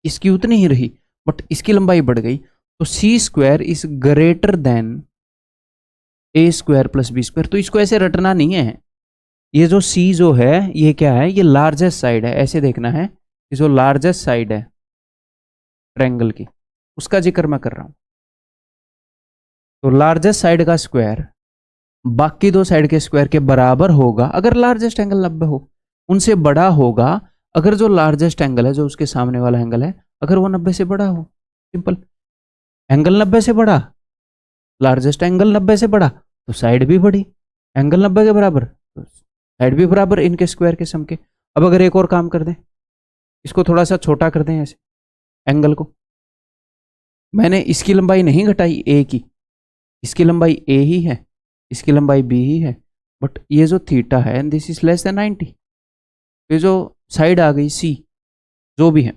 इसकी उतनी ही रही, बट इसकी लंबाई बढ़ गई, तो सी square is greater than A square plus B square. तो इसको ऐसे रटना नहीं है, ये जो सी जो है ये क्या है? ये लार्जेस्ट साइड है। ऐसे देखना है कि जो लार्जेस्ट साइड है ट्रायंगल की, उसका जिक्र मैं कर रहा हूं। तो लार्जेस्ट साइड का स्क्वायर बाकी दो साइड के स्क्वायर के बराबर होगा अगर लार्जेस्ट एंगल 90 हो, उनसे बड़ा होगा अगर जो लार्जेस्ट एंगल है, जो उसके सामने वाला एंगल है, अगर वो 90 से बड़ा हो। सिंपल, एंगल 90 से बड़ा, लार्जेस्ट एंगल 90 से बड़ा, तो साइड भी बड़ी, एंगल 90 के बराबर तो साइड भी बराबर इनके स्क्वायर के सम के। अब अगर एक और काम कर दें, इसको थोड़ा सा छोटा कर दें ऐसे, एंगल को, मैंने इसकी लंबाई नहीं घटाई ए की, इसकी लंबाई ए ही है, इसकी लंबाई बी ही है, बट ये जो थीटा है दिस इज लेस देन 90, ये जो साइड आ गई सी जो भी है,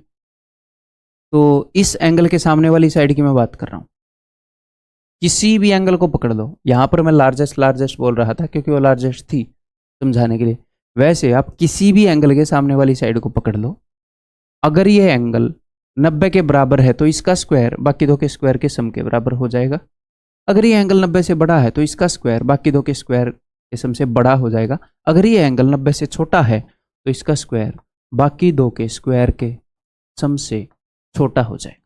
तो इस एंगल के सामने वाली साइड की मैं बात कर रहा हूं। किसी भी एंगल को पकड़ लो, यहां पर मैं लार्जेस्ट लार्जेस्ट बोल रहा था क्योंकि वो लार्जेस्ट थी समझाने के लिए, वैसे आप किसी भी एंगल के सामने वाली साइड को पकड़ लो, अगर ये एंगल 90 के बराबर है तो इसका स्क्वायर बाकी दो के स्क्वायर के सम के बराबर हो जाएगा। अगर ये एंगल 90 से बड़ा है तो इसका स्क्वायर बाकी दो के स्क्वायर के सम से बड़ा हो जाएगा। अगर ये एंगल 90 से छोटा है तो इसका स्क्वायर बाकी दो के स्क्वायर के सम से छोटा हो जाएगा।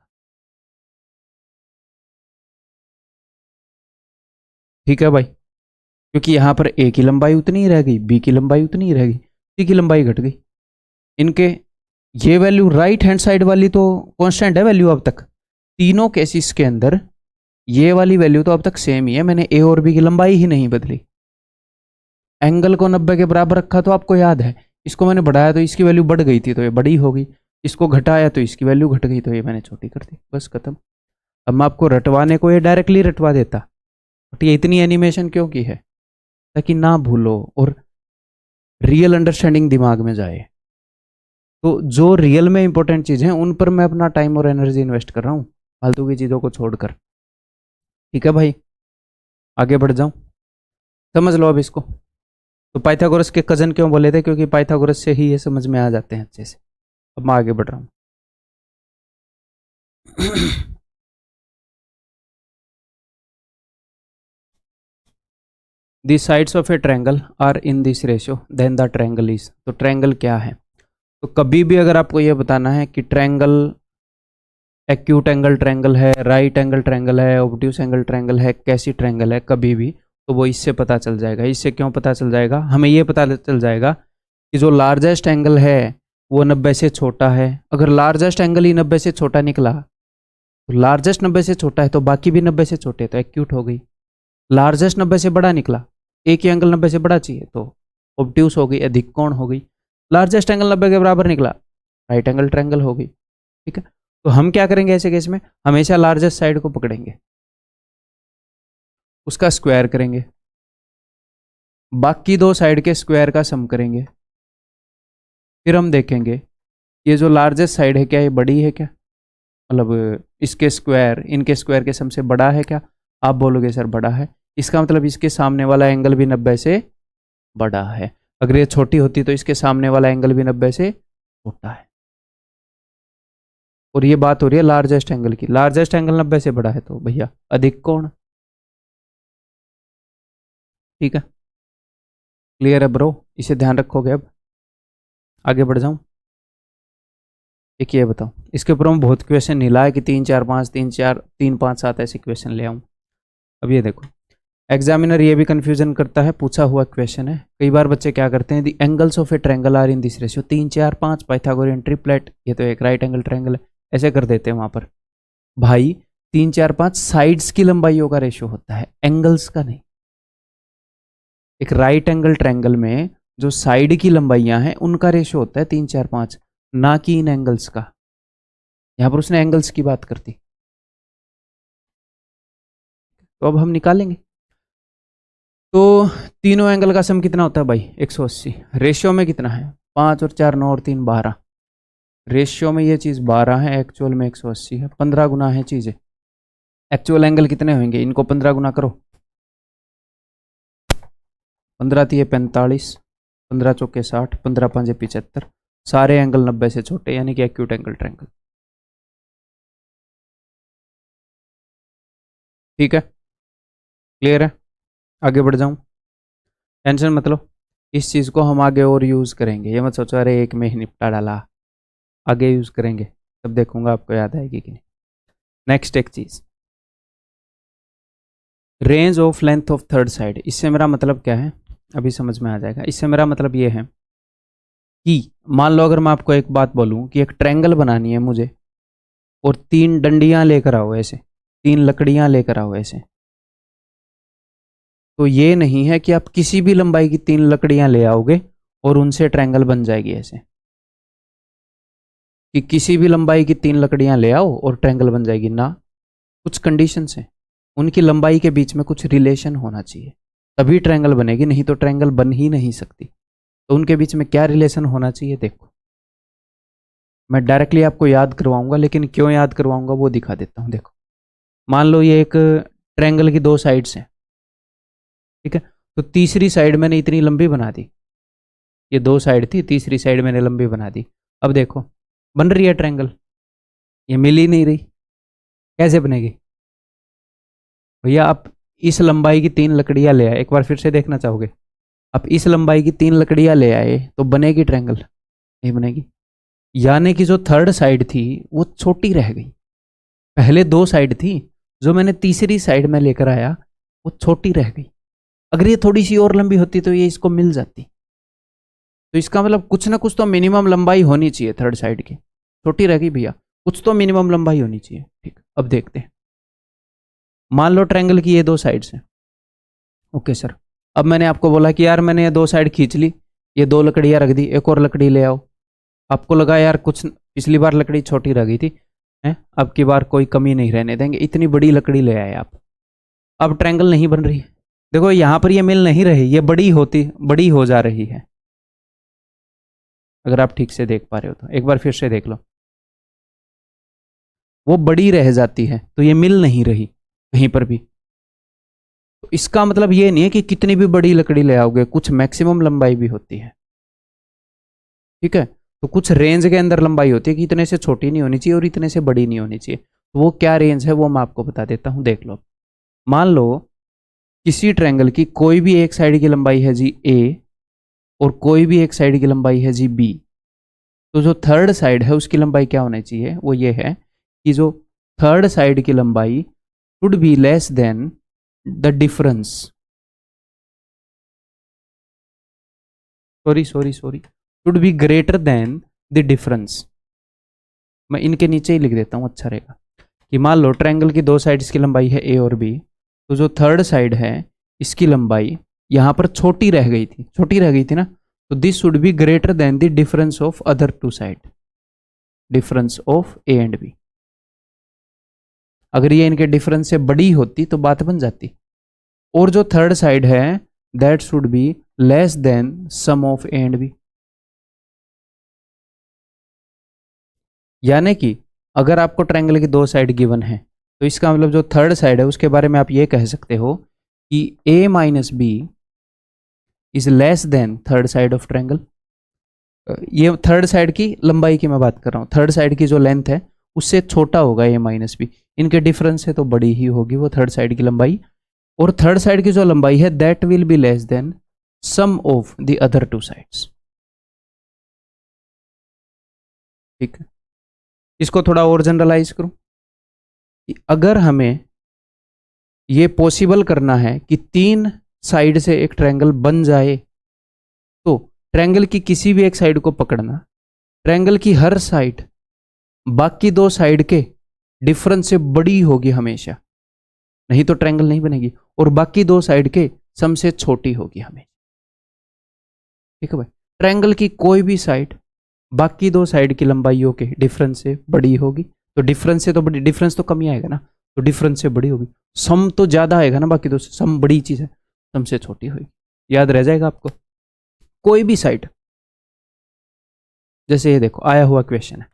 ठीक है भाई, क्योंकि यहां पर ए की लंबाई उतनी ही रह गई, बी की लंबाई उतनी ही रह गई, सी की लंबाई घट गई। इनके ये वैल्यू राइट हैंड साइड वाली तो कांस्टेंट है वैल्यू अब तक, तीनों केसेस के अंदर ये वाली वैल्यू तो अब तक सेम ही है, मैंने ए और बी की लंबाई ही नहीं बदली। एंगल को 90 के बराबर रखा तो आपको याद है, इसको मैंने बढ़ाया तो इसकी वैल्यू बढ़ गई थी तो ये बड़ी हो गई, इसको घटाया तो इसकी वैल्यू घट गई तो ये मैंने छोटी कर दी, बस खत्म। अब मैं आपको रटवाने को ये डायरेक्टली रटवा देता, बट ये इतनी एनिमेशन क्यों की है? ताकि ना भूलो और रियल अंडरस्टैंडिंग दिमाग में जाए। तो जो रियल में इंपॉर्टेंट चीज़ है उन पर मैं अपना टाइम और एनर्जी इन्वेस्ट कर रहा हूँ, फालतू की चीज़ों को छोड़कर। ठीक है भाई, आगे बढ़ जाऊं, समझ लो अब इसको। तो पाइथागोरस के कजन क्यों बोले थे? क्योंकि पाइथागोरस से ही ये समझ में आ जाते हैं अच्छे से। अब मैं आगे बढ़ रहा हूँ। The sides of a triangle are in this ratio then the triangle is. तो ट्रायंगल क्या है? तो कभी भी अगर आपको यह बताना है कि ट्रायंगल एक्यूट एंगल ट्रायंगल है, राइट एंगल ट्रायंगल है, ऑब्ट्यूस एंगल ट्रायंगल है, कैसी ट्रायंगल है, कभी भी तो वो इससे पता चल जाएगा। इससे क्यों पता चल जाएगा? हमें ये पता चल जाएगा कि जो लार्जेस्ट एंगल है वो 90 से छोटा है। अगर लार्जेस्ट एंगल ही 90 से छोटा निकला, तो लार्जेस्ट 90 से छोटा है तो बाकी भी 90 से छोटे, तो एक्यूट हो गई। लार्जेस्ट 90 से बड़ा निकला, एक ही एंगल 90 से बड़ा चाहिए तो ऑब्ट्यूस हो गई, अधिक कोण हो गई। लार्जेस्ट एंगल 90 के बराबर निकला, राइट एंगल ट्रायंगल हो गई। ठीक है, तो हम क्या करेंगे ऐसे केस में? हमेशा लार्जेस्ट साइड को पकड़ेंगे, उसका स्क्वायर करेंगे, बाकी दो साइड के स्क्वायर का सम करेंगे, फिर हम देखेंगे ये जो लार्जेस्ट साइड है क्या ये बड़ी है क्या, मतलब इसके स्क्वायर इनके स्क्वायर के सम से बड़ा है क्या? आप बोलोगे सर बड़ा है, इसका मतलब इसके सामने वाला एंगल भी 90 से बड़ा है। अगर ये छोटी होती तो इसके सामने वाला एंगल भी 90 से छोटा है। और ये बात हो रही है लार्जेस्ट एंगल की, लार्जेस्ट एंगल 90 से बड़ा है तो भैया अधिक कोण। ठीक है, क्लियर है ब्रो, इसे ध्यान रखोगे। अब आगे बढ़ जाऊं, एक ये बताओ, इसके ऊपर हम बहुत क्वेश्चन नहीं लाए कि 3 4 5 3 4 3 5 7 ऐसे क्वेश्चन ले आऊं। अब ये देखो, एग्जामिनर ये भी कंफ्यूजन करता है, पूछा हुआ क्वेश्चन है। कई बार बच्चे क्या करते हैं, the angles of a triangle are in this ratio 3 4 5 Pythagorean triplet, ये तो एक राइट एंगल ट्रायंगल है, ऐसे कर देते हैं वहां पर। भाई 3 4 5 साइड्स की लंबाइयों का रेशियो होता है, एंगल्स का नहीं। एक राइट एंगल ट्रायंगल में जो साइड की लंबाइयां हैं उनका रेशियो होता है 3 4 5, ना कि इन एंगल्स का। यहां पर उसने एंगल्स की बात करती, तो अब हम निकालेंगे। तो तीनों एंगल का सम कितना होता है भाई, 180। रेशियो में कितना है, 5 और 4 9 और 3 12। रेशियो में ये चीज़ 12 है, एक्चुअल में 180 है, 15 गुना है चीज़ें। एक्चुअल एंगल कितने होंगे, इनको 15 गुना करो, 15 3 45, 15 चौके 60, 15 5 75। सारे एंगल 90 से छोटे, यानी कि एक्यूट एंगल ट्रायंगल। ठीक है, क्लियर है। आगे बढ़ जाऊं, टेंशन मत लो, इस चीज़ को हम आगे और यूज़ करेंगे। ये मत सोचो अरे एक में ही निपटा डाला, आगे यूज़ करेंगे, तब देखूंगा आपको याद आएगी कि नहीं। नेक्स्ट एक चीज़, range of length of third side. इससे मेरा मतलब क्या है, अभी समझ में आ जाएगा। इससे मेरा मतलब ये है कि मान लो अगर मैं आपको एक बात बोलूं कि एक ट्रायंगल बनानी है मुझे, और 3 डंडियां लेकर आओ ऐसे, 3 लकड़ियां लेकर आओ ऐसे, तो ये नहीं है कि आप किसी भी लंबाई की 3 लकड़ियां ले आओगे और उनसे ट्रायंगल बन जाएगी ऐसे, कि किसी भी लंबाई की 3 लकड़ियां ले आओ और ट्रायंगल बन जाएगी ना। कुछ कंडीशंस हैं, उनकी लंबाई के बीच में कुछ रिलेशन होना चाहिए, तभी ट्रायंगल बनेगी, नहीं तो ट्रायंगल बन ही नहीं सकती। तो उनके बीच में क्या रिलेशन होना चाहिए, देखो मैं डायरेक्टली आपको याद करवाऊंगा, लेकिन क्यों याद करवाऊंगा वो दिखा देता हूं। देखो मान लो ये एक ट्रायंगल की 2 साइड्स हैं, ठीक है, तो तीसरी साइड मैंने इतनी लंबी बना दी, ये 2 साइड थी, तीसरी साइड मैंने लंबी बना दी। अब देखो बन रही है ट्रायंगल, ये मिल ही नहीं रही, कैसे बनेगी भैया। आप इस लंबाई की 3 लकड़ियां ले आए, एक बार फिर से देखना चाहोगे, आप इस लंबाई की 3 लकड़ियां ले आए तो बनेगी ट्रायंगल, नहीं बनेगी। यानी कि जो थर्ड साइड थी वो छोटी रह गई, पहले 2 साइड थी, जो मैंने तीसरी साइड में लेकर आया वो छोटी रह गई। अगर ये थोड़ी सी और लंबी होती तो ये इसको मिल जाती। तो इसका मतलब कुछ ना कुछ तो मिनिमम लंबाई होनी चाहिए थर्ड साइड की, छोटी रह गई भैया, कुछ तो मिनिमम लंबाई होनी चाहिए। ठीक, अब देखते हैं, मान लो ट्रायंगल की ये 2 साइड्स हैं, ओके सर। अब मैंने आपको बोला कि यार मैंने ये 2 साइड खींच ली, ये 2 लकड़ियां रख दी, एक और लकड़ी ले आओ। आपको लगा यार कुछ पिछली बार लकड़ी छोटी रह गई थी, हैं, अब की बार कोई कमी नहीं रहने देंगे, इतनी बड़ी लकड़ी ले आए आप। अब ट्रायंगल नहीं बन रही, देखो यहां पर ये मिल नहीं रही, ये बड़ी हो जा रही है। अगर आप ठीक से देख पा रहे हो तो एक बार फिर से देख लो, वो बड़ी रह जाती है, तो ये मिल नहीं रही कहीं पर भी। तो इसका मतलब ये नहीं है कि कितनी भी बड़ी लकड़ी ले आओगे, कुछ मैक्सिमम लंबाई भी होती है, ठीक है। तो कुछ रेंज के अंदर लंबाई होती है कि इतने से छोटी नहीं होनी चाहिए और इतने से बड़ी नहीं होनी चाहिए। तो वो क्या रेंज है वो मैं आपको बता देता हूं, देख लो। मान लो किसी ट्रायंगल की कोई भी एक साइड की लंबाई है जी ए, और कोई भी एक साइड की लंबाई है जी बी, तो जो थर्ड साइड है उसकी लंबाई क्या होनी चाहिए, वो ये है कि जो थर्ड साइड की लंबाई should be less than the difference, sorry should be greater than the difference. मैं इनके नीचे ही लिख देता हूं, अच्छा रहेगा। कि मान लो ट्रायंगल की 2 साइड्स की लंबाई है ए और बी, तो जो थर्ड साइड है इसकी लंबाई यहां पर छोटी रह गई थी ना, तो this should be greater than the difference of other 2 side, difference of A and B. अगर ये इनके डिफरेंस से बड़ी होती तो बात बन जाती। और जो थर्ड साइड है that should be less than sum of A and B. यानी कि अगर आपको ट्रायंगल की 2 साइड गिवन है, तो इसका मतलब जो थर्ड साइड है उसके बारे में आप ये कह सकते हो कि a minus B is less than third side of triangle. ये थर्ड साइड की लंबाई की मैं बात कर रहा हूँ, थर्ड साइड की जो लेंथ है उससे छोटा होगा ये माइनस बी, इनके डिफरेंस से तो बड़ी ही होगी वो थर्ड साइड की लंबाई, और थर्ड साइड की जो लंबाई है that will be less than sum of the other two sides. ठीक है, इसको थोड़ा और जनरलाइज करूं, अगर हमें ये पॉसिबल करना है कि तीन साइड से एक ट्रायंगल बन जाए, तो ट्रायंगल की किसी भी एक साइड को पकड़ना, ट्रायंगल की हर साइड बाकी दो साइड के डिफरेंस से बड़ी होगी हमेशा, नहीं तो ट्रायंगल नहीं बनेगी, और बाकी दो साइड के सम से छोटी होगी हमें। ठीक है भाई, ट्रायंगल की कोई भी साइड बाकी दो साइड की लंबाइयों के डिफरेंस से बड़ी होगी, तो डिफरेंस से तो बड़ी, डिफरेंस तो कम ही आएगा ना, तो डिफरेंस से बड़ी होगी, सम तो ज्यादा आएगा ना बाकी दो से, सम बड़ी चीज है, सम से छोटी होगी, याद रह जाएगा आपको। कोई भी साइड, जैसे ये देखो आया हुआ क्वेश्चन है,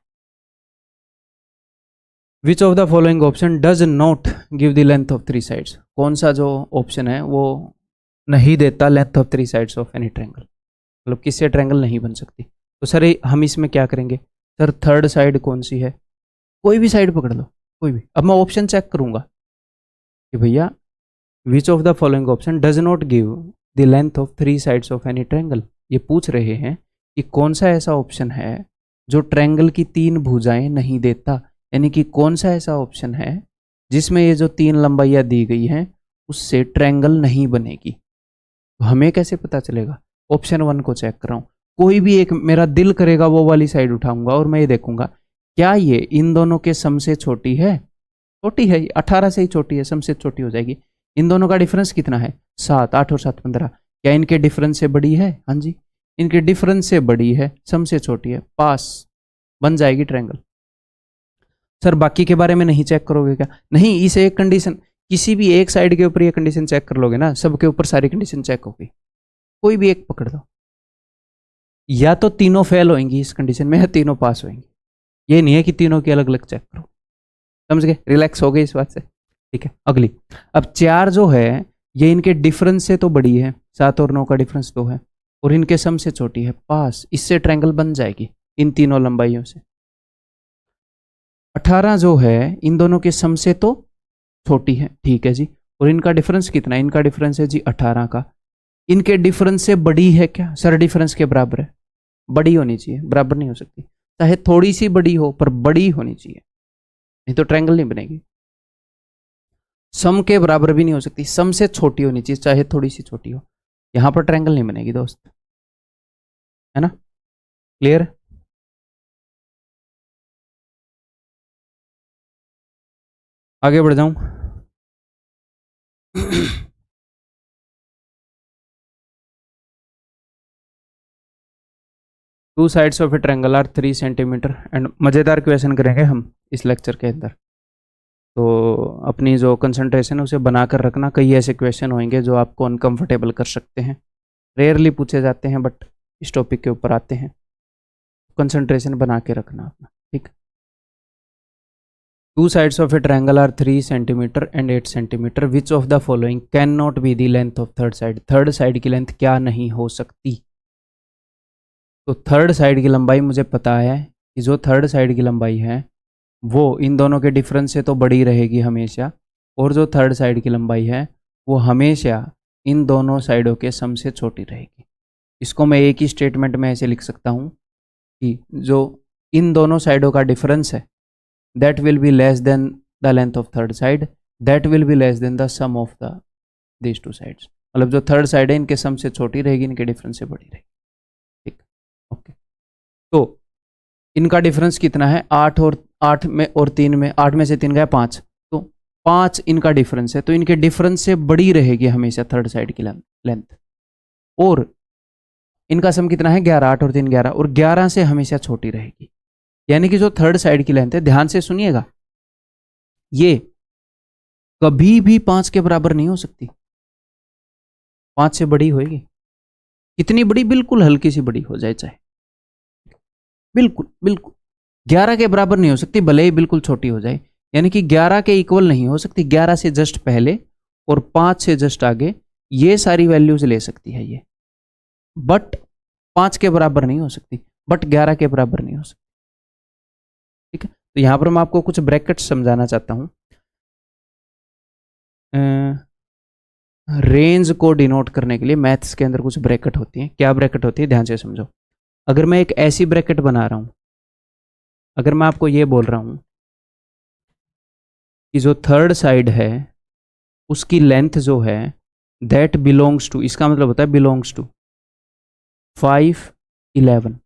विच of the following option does not give the length of three sides, कौन सा जो ऑप्शन है वो नहीं देता length of three sides of any triangle, मतलब किससे ट्रायंगल नहीं बन सकती। तो सर हम इसमें क्या करेंगे, सर थर्ड साइड कौन सी है, कोई भी साइड पकड़ लो, कोई भी। अब मैं ऑप्शन चेक करूंगा कि भैया विच of the following option does not give the length of three sides of any triangle, ये पूछ रहे हैं कि कौन सा ऐसा ऑप्शन है जो ट्रायंगल की तीन भुजाएं नहीं देता, यानी कि कौन सा ऐसा ऑप्शन है जिसमें ये जो तीन लंबाइयां दी गई हैं उससे ट्रायंगल नहीं बनेगी। तो हमें कैसे पता चलेगा, ऑप्शन वन को चेक कर रहा हूँ, कोई भी एक मेरा दिल करेगा वो वाली साइड उठाऊंगा और मैं ये देखूंगा क्या ये इन दोनों के सम से छोटी है, छोटी है, 18 से ही छोटी है, सम से छोटी हो जाएगी। इन दोनों का डिफरेंस कितना है 7, 8 और 7 15, क्या इनके डिफरेंस से बड़ी है, हाँ जी इनके डिफरेंस से बड़ी है, सम से छोटी है, पास, बन जाएगी ट्रायंगल। सर बाकी के बारे में नहीं चेक करोगे क्या, नहीं, इस एक कंडीशन, किसी भी एक साइड के ऊपर ये कंडीशन चेक कर लोगे ना, सबके ऊपर सारी कंडीशन चेक होगी, कोई भी एक पकड़ दो, या तो तीनों फेल होंगी इस कंडीशन में या तीनों पास होंगी, ये नहीं है कि तीनों की अलग अलग चेक करो, समझ गए, रिलैक्स हो गए इस बात से। ठीक है, अगली, अब 4 जो है ये इनके डिफरेंस से तो बड़ी है, 7 और 9 का डिफरेंस 2 है, और इनके सम से छोटी है, पास, इससे ट्रायंगल बन जाएगी इन तीनों लंबाइयों से। 18 जो है इन दोनों के सम से तो छोटी है, ठीक है जी, और इनका डिफरेंस कितना है, इनका डिफरेंस है जी 18 का, इनके डिफरेंस से बड़ी है क्या, सर डिफरेंस के बराबर है, बड़ी होनी चाहिए, बराबर नहीं हो सकती, चाहे थोड़ी सी बड़ी हो पर बड़ी होनी चाहिए, नहीं तो ट्रायंगल नहीं बनेगी। सम के बराबर भी नहीं हो सकती, सम से छोटी होनी चाहिए चाहे थोड़ी सी छोटी हो, यहां पर ट्रायंगल नहीं बनेगी दोस्त, है ना, क्लियर। आगे बढ़ जाऊं two sides of a triangle are 3 centimetre and, मजेदार क्वेश्चन करेंगे हम इस लेक्चर के अंदर, तो अपनी जो कंसंट्रेशन है उसे बनाकर रखना, कई ऐसे क्वेश्चन होंगे जो आपको अनकंफर्टेबल कर सकते हैं, रेयरली पूछे जाते हैं बट इस टॉपिक के ऊपर आते हैं, कंसंट्रेशन बना के रखना अपना, ठीक। Two sides of a triangle are 3 centimetre and 8 centimetre, which of the following can not be the length of third side, third side की लेंथ क्या नहीं हो सकती। तो थर्ड साइड की लंबाई मुझे पता है कि जो थर्ड साइड की लंबाई है वो इन दोनों के डिफरेंस से तो बड़ी रहेगी हमेशा, और जो थर्ड साइड की लंबाई है वो हमेशा इन दोनों साइडों के सम से छोटी रहेगी। इसको मैं एक ही स्टेटमेंट में ऐसे लिख सकता हूँ कि जो इन दोनों साइडों का डिफरेंस है that will be less than the length of third side, that will be less than the sum of the this two sides, मतलब जो थर्ड साइड है इनके सम से छोटी रहेगी, इनके डिफरेंस से बड़ी रहेगी, ठीक, ओके। तो इनका डिफरेंस कितना है, 8 में और 3 में, 8 में से 3 गया 5, तो 5 इनका डिफरेंस है, तो इनके डिफरेंस से बड़ी रहेगी हमेशा थर्ड साइड की लेंथ, और इनका सम कितना है 11, 8 और 3 11, और 11 से हमेशा छोटी रहेगी, यानी कि जो थर्ड साइड की लेंथ है, ध्यान से सुनिएगा, ये कभी भी 5 के बराबर नहीं हो सकती, 5 से बड़ी होगी, कितनी बड़ी, बिल्कुल हल्की सी बड़ी हो जाए चाहे, बिल्कुल बिल्कुल 11 के बराबर नहीं हो सकती, भले ही बिल्कुल छोटी हो जाए, यानी कि 11 के इक्वल नहीं हो सकती, 11 से जस्ट पहले और 5 से जस्ट आगे ये सारी वैल्यूज ले सकती है ये, बट 5 के बराबर नहीं हो सकती, बट 11 के बराबर नहीं हो सकती। ठीक है, तो यहां पर मैं आपको कुछ ब्रैकेट समझाना चाहता हूं। रेंज को डिनोट करने के लिए मैथ्स के अंदर कुछ ब्रैकेट होती है। क्या ब्रैकेट होती है, ध्यान से समझो। अगर मैं एक ऐसी ब्रैकेट बना रहा हूं, अगर मैं आपको ये बोल रहा हूं कि जो थर्ड साइड है उसकी लेंथ जो है दैट बिलोंग्स टू, इसका मतलब होता है बिलोंग्स टू 5, 11,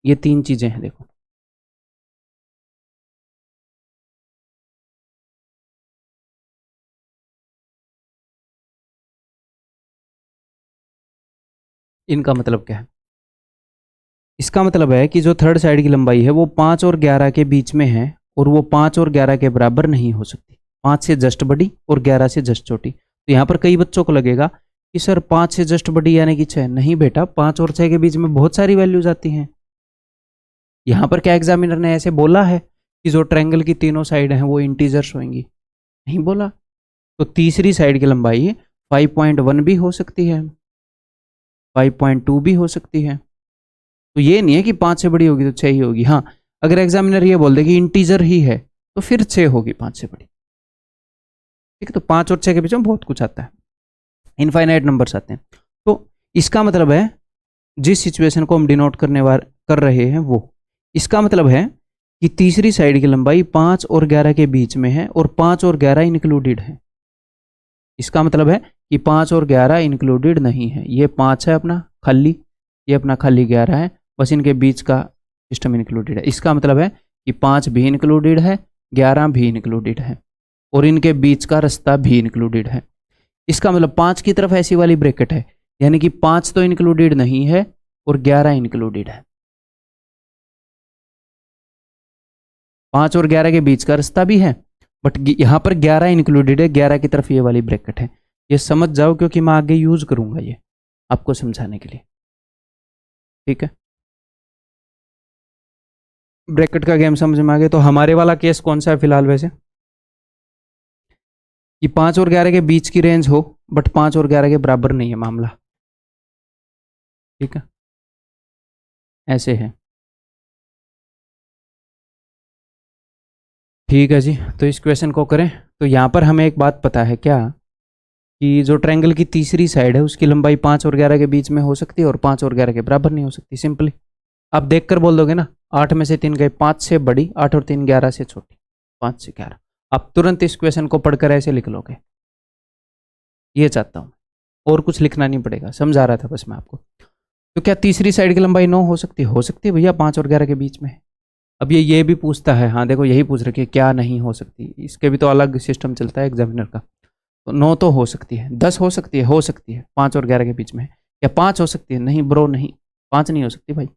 ये 3 चीजें हैं। देखो, इनका मतलब क्या है? इसका मतलब है कि जो थर्ड साइड की लंबाई है वो 5 और 11 के बीच में है, और वो 5 और 11 के बराबर नहीं हो सकती। 5 से जस्ट बड़ी और 11 से जस्ट छोटी। तो यहाँ पर कई बच्चों को लगेगा कि सर 5 से जस्ट बड़ी यानी कि 6। नहीं बेटा, 5 और 6 के बीच में बहुत सारी वैल्यूज आती हैं। यहाँ पर क्या एग्जामिनर ने ऐसे बोला है कि जो ट्रायंगल की तीनों साइड हैं वो इंटीजर्स होंगी? नहीं बोला। तो तीसरी साइड की लंबाई 5.1 भी हो सकती है, 5.2 भी हो सकती है। तो ये नहीं है कि 5 से बड़ी होगी तो 6 ही होगी। हाँ, अगर एग्जामिनर ये बोल दे कि इंटीजर ही है तो फिर 6 होगी 5 से बड़ी। ठीक है, तो 5 और 6 के बीच में बहुत कुछ आता है, इनफाइनाइट नंबर्स आते हैं। तो इसका मतलब है जिस सिचुएशन को हम डिनोट कर रहे हैं वो, इसका मतलब है कि तीसरी साइड की लंबाई 5 और 11 के बीच में है और 5 और 11 इंक्लूडेड है। इसका मतलब है कि 5 और 11 इंक्लूडेड नहीं है। ये 5 है अपना खाली, ये अपना खाली 11 है, बस इनके बीच का सिस्टम इंक्लूडेड है। इसका मतलब है कि 5 भी इंक्लूडेड है, 11 भी इंक्लूडेड है, और इनके बीच का रास्ता भी इंक्लूडेड है। इसका मतलब 5 की तरफ ऐसी वाली ब्रैकेट है, यानी कि 5 तो इंक्लूडेड नहीं है और 11 इंक्लूडेड है। 5 और 11 के बीच का रास्ता भी है, बट यहां पर 11 इंक्लूडेड है, 11 की तरफ ये वाली ब्रैकेट है। ये समझ जाओ क्योंकि मैं आगे यूज करूंगा ये आपको समझाने के लिए। ठीक है, ब्रैकेट का गेम समझ में आ गया। तो हमारे वाला केस कौन सा है फिलहाल वैसे, कि 5 और 11 के बीच की रेंज हो बट 5 और 11 के बराबर नहीं है मामला। ठीक है, ऐसे है। ठीक है जी, तो इस क्वेश्चन को करें। तो यहाँ पर हमें एक बात पता है क्या, कि जो ट्रायंगल की तीसरी साइड है उसकी लंबाई 5 और 11 के बीच में हो सकती है और 5 और 11 के बराबर नहीं हो सकती। सिंपली आप देख कर बोल दोगे ना, 8 में से 3 गए, 5 से बड़ी, 8 और 3 11 से छोटी, 5 से 11। आप तुरंत इस क्वेश्चन को पढ़कर ऐसे लिख लोगे। ये चाहता हूँ, और कुछ लिखना नहीं पड़ेगा, समझा रहा था बस मैं आपको। तो क्या तीसरी साइड की लंबाई 9 हो सकती है? हो सकती है भैया, 5 और 11 के बीच में। अब ये भी पूछता है, हाँ देखो यही पूछ रखी है क्या नहीं हो सकती, इसके भी तो अलग सिस्टम चलता है एग्जामिनर का। तो 9 तो हो सकती है, 10 हो सकती है, 5 और 11 के बीच में। या 5 हो सकती है? नहीं ब्रो नहीं, 5 नहीं हो सकती भाई,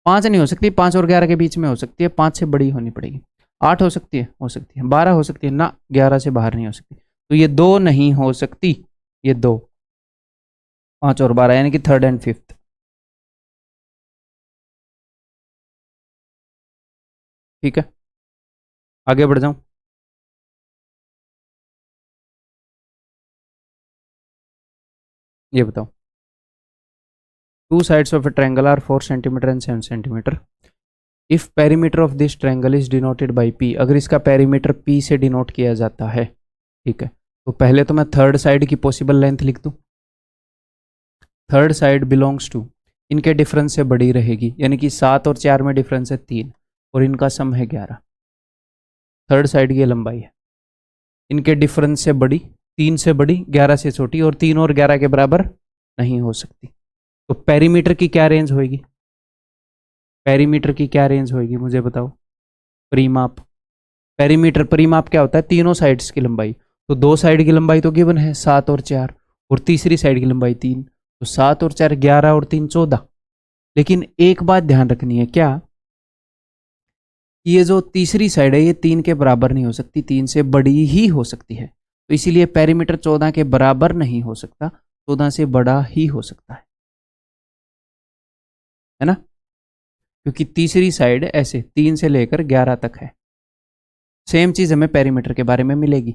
5 नहीं हो सकती, 5 और 11 के बीच में हो सकती है, 5 से बड़ी होनी पड़ेगी। 8 हो सकती है? हो सकती है। 12 हो सकती है? ना, 11 से बाहर नहीं हो सकती। तो ये 2 नहीं हो सकती, ये 2, 5 और 12 यानी कि थर्ड एंड फिफ्थ। ठीक है, आगे बढ़ जाऊं। ये बताओ, two sides of a triangle are 4 centimetre and 7 centimetre. If perimeter of this triangle is denoted by P, अगर इसका पेरीमीटर पी से डिनोट किया जाता है। ठीक है, तो पहले तो मैं थर्ड साइड की पॉसिबल लेंथ लिख दूं। थर्ड साइड बिलोंग्स टू, इनके डिफरेंस से बड़ी रहेगी, यानी कि 7 और 4 में डिफरेंस है 3 और इनका सम है 11। थर्ड साइड की लंबाई है, इनके डिफरेंस से बड़ी, 3 से बड़ी, 11 से छोटी, और 3 और 11 के बराबर नहीं हो सकती। तो पेरीमीटर की क्या रेंज होगी? पेरीमीटर की क्या रेंज होगी मुझे बताओ। परिमाप, पेरीमीटर परिमाप क्या होता है? तीनों साइड्स की लंबाई। तो दो साइड की लंबाई तो गिवन है 7 और 4, और तीसरी साइड की लंबाई 3। तो 7 और 4 11 और 3 14। लेकिन एक बात ध्यान रखनी है क्या, ये जो तीसरी साइड है ये 3 के बराबर नहीं हो सकती, 3 से बड़ी ही हो सकती है। तो इसीलिए पेरीमीटर 14 के बराबर नहीं हो सकता, 14 से बड़ा ही हो सकता है ना, क्योंकि तीसरी साइड ऐसे 3 से लेकर 11 तक है। सेम चीज हमें पेरीमीटर के बारे में मिलेगी।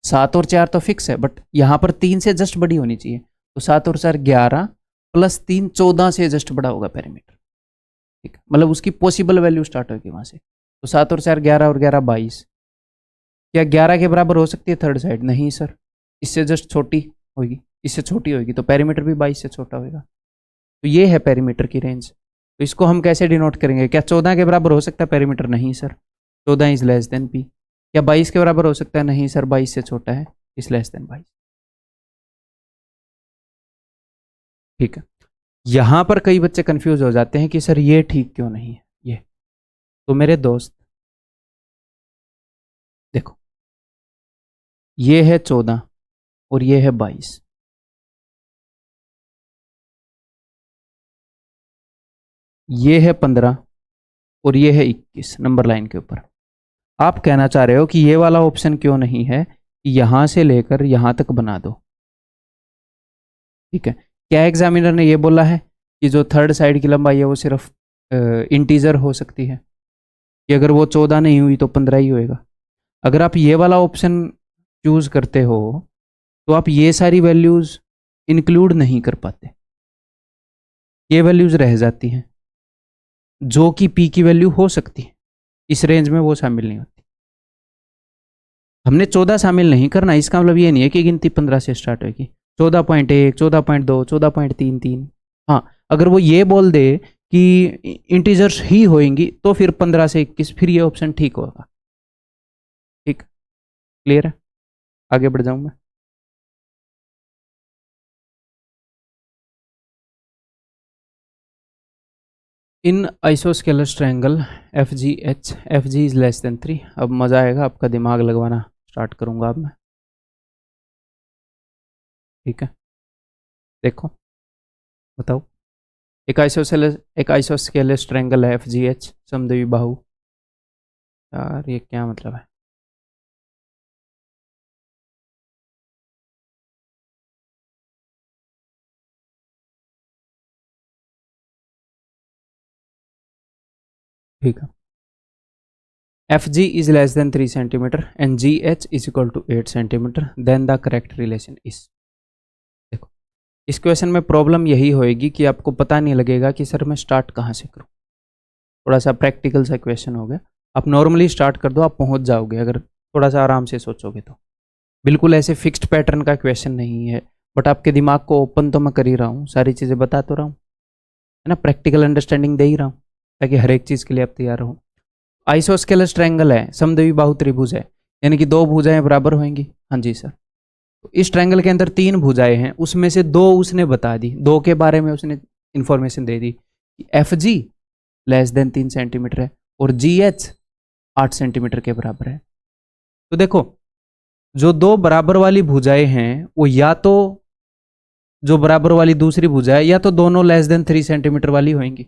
7 और 4 तो फिक्स है, बट यहां पर 3 से जस्ट बड़ी होनी चाहिए। तो तो 7 और 4 11 प्लस 3 14 से जस्ट बड़ा होगा पेरीमीटर। ठीक है, मतलब उसकी पॉसिबल वैल्यू स्टार्ट होगी वहां से। तो 7 और 4 11 और 11 22। क्या 11 के बराबर हो सकती है थर्ड साइड? नहीं सर, इससे जस्ट छोटी होगी, इससे छोटी होगी, तो पेरीमीटर भी 22 से छोटा होगा। तो ये है पेरीमीटर की रेंज। तो इसको हम कैसे डिनोट करेंगे? क्या 14 के बराबर हो सकता है पेरीमीटर? नहीं sir, 14 is less then P. क्या 22 के बराबर हो सकता है? नहीं सर, 22 से छोटा है, इज लेस देन 22। ठीक है, यहां पर कई बच्चे कंफ्यूज हो जाते हैं कि सर ये ठीक क्यों नहीं है ये। तो मेरे दोस्त देखो, ये है 14 और ये है 22। ये है 15 और ये है 21 नंबर लाइन के ऊपर। आप कहना चाह रहे हो कि ये वाला ऑप्शन क्यों नहीं है कि यहां से लेकर यहां तक बना दो। ठीक है, क्या एग्जामिनर ने ये बोला है कि जो थर्ड साइड की लंबाई है वो सिर्फ इंटीजर हो सकती है, कि अगर वो 14 नहीं हुई तो 15 ही होएगा? अगर आप ये वाला ऑप्शन चूज करते हो तो आप ये सारी वैल्यूज इंक्लूड नहीं कर पाते, ये वैल्यूज रह जाती हैं जो कि पी की वैल्यू हो सकती है, इस रेंज में वो शामिल नहीं होती। हमने 14 शामिल नहीं करना, इसका मतलब ये नहीं है कि गिनती 15 से स्टार्ट होगी। 14.1, 14.2, 14.33। हाँ, अगर वो ये बोल दे कि इंटीजर्स ही होंगी तो फिर 15 से 21, फिर ये ऑप्शन ठीक होगा। ठीक, क्लियर है? आगे बढ़ जाऊं मैं। In isosceles triangle F G H, F G is less than 3। अब मज़ा आएगा, आपका दिमाग लगवाना स्टार्ट करूंगा अब मैं। ठीक है, देखो बताओ। एक आइसोस्केलस ट्रायंगल है एफ जी एच, समद्विबाहु बाहु। यार ये क्या मतलब है? ठीक है, F G is less than 3 centimetre and G H is equal to 8 centimetre, then the correct relation is. देखो, इस क्वेश्चन में प्रॉब्लम यही होएगी कि आपको पता नहीं लगेगा कि सर मैं स्टार्ट कहाँ से करूँ। थोड़ा सा प्रैक्टिकल सा क्वेश्चन हो गया। आप नॉर्मली स्टार्ट कर दो, आप पहुँच जाओगे अगर थोड़ा सा आराम से सोचोगे तो। बिल्कुल ऐसे फिक्स्ड पैटर्न का क्वेश्चन नहीं है, बट आपके दिमाग को ओपन तो मैं कर ही रहा हूँ, सारी चीज़ें बता तो रहा हूँ, है ना, प्रैक्टिकल अंडरस्टैंडिंग दे ही रहा हूँ ताकि हर एक चीज़ के लिए आप तैयार हो। आइसोस्केलस ट्रायंगल है, समद्विबाहु त्रिभुज है, यानी कि दो भुजाएं बराबर होंगी। हाँ जी सर। तो इस ट्रायंगल के अंदर 3 भुजाएं हैं, उसमें से 2 उसने बता दी, 2 के बारे में उसने इंफॉर्मेशन दे दी कि F G less than 3 centimetre है और जी एच 8 सेंटीमीटर के बराबर है। तो देखो, जो 2 बराबर वाली भुजाएं हैं वो या तो जो बराबर वाली दूसरी भुजा है या तो दोनों लेस देन 3 सेंटीमीटर वाली होंगी।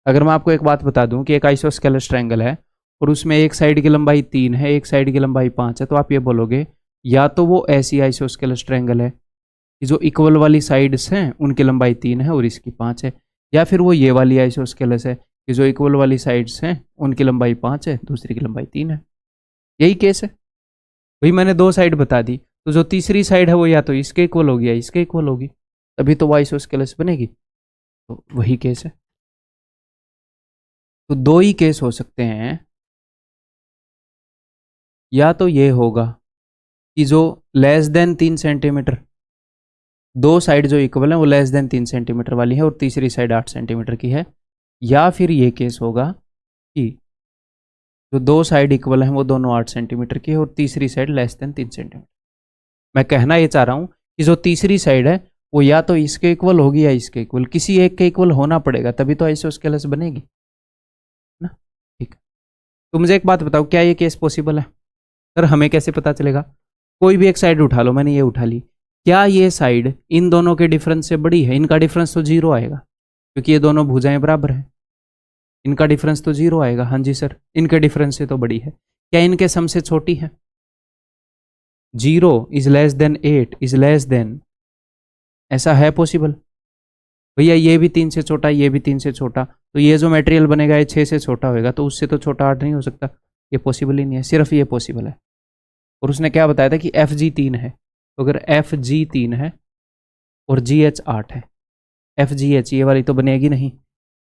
अगर मैं आपको एक बात बता दूं कि एक आइसोस्केलस ट्रायंगल है और उसमें एक साइड की लंबाई 3 है, एक साइड की लंबाई 5 है, तो आप ये बोलोगे या तो वो ऐसी आइसोस्केलस ट्रायंगल है कि जो इक्वल वाली साइड्स हैं उनकी लंबाई 3 है और इसकी 5 है, या फिर वो ये वाली आइसोस्केलस है कि जो इक्वल वाली साइड्स हैं उनकी लंबाई 5 है, दूसरी की लंबाई 3 है। यही केस है भाई, मैंने 2 साइड बता दी, तो जो तीसरी साइड है वो या तो इसके इक्वल होगी या इसके इक्वल होगी, तभी तो वो आइसोस्केलस बनेगी। तो वही केस है। तो 2 ही केस हो सकते हैं, या तो ये होगा कि जो लेस देन 3 सेंटीमीटर, 2 साइड जो इक्वल है वो लेस देन 3 सेंटीमीटर वाली है और तीसरी साइड 8 सेंटीमीटर की है, या फिर ये केस होगा कि जो 2 साइड इक्वल हैं वो दोनों 8 सेंटीमीटर की है और तीसरी साइड लेस देन 3 सेंटीमीटर। मैं कहना ये चाह रहा हूँ कि जो तीसरी साइड है वो या तो इसके इक्वल होगी या इसके इक्वल, किसी एक के इक्वल होना पड़ेगा तभी तो आइसोस्केलस बनेगी ना। ठीक है, तो मुझे एक बात बताओ, क्या ये केस पॉसिबल है? सर हमें कैसे पता चलेगा? कोई भी एक साइड उठा लो, मैंने ये उठा ली, क्या ये साइड इन दोनों के डिफरेंस से बड़ी है? इनका डिफरेंस तो 0 आएगा क्योंकि ये दोनों भुजाएं बराबर हैं, इनका डिफरेंस तो 0 आएगा। हाँ जी सर, इनके डिफरेंस से तो बड़ी है। क्या इनके सम से छोटी है? 0 is less then 8 is less then, ऐसा है पॉसिबल? भैया ये भी 3 से छोटा, ये भी 3 से छोटा, तो ये जो मटेरियल बनेगा ये 6 से छोटा होगा, तो उससे तो छोटा 8 नहीं हो सकता। ये पॉसिबल ही नहीं है, सिर्फ ये पॉसिबल है। और उसने क्या बताया था कि एफ जी 3 है, तो अगर एफ जी 3 है और जी एच 8 है। एफ जी एच ये वाली तो बनेगी नहीं,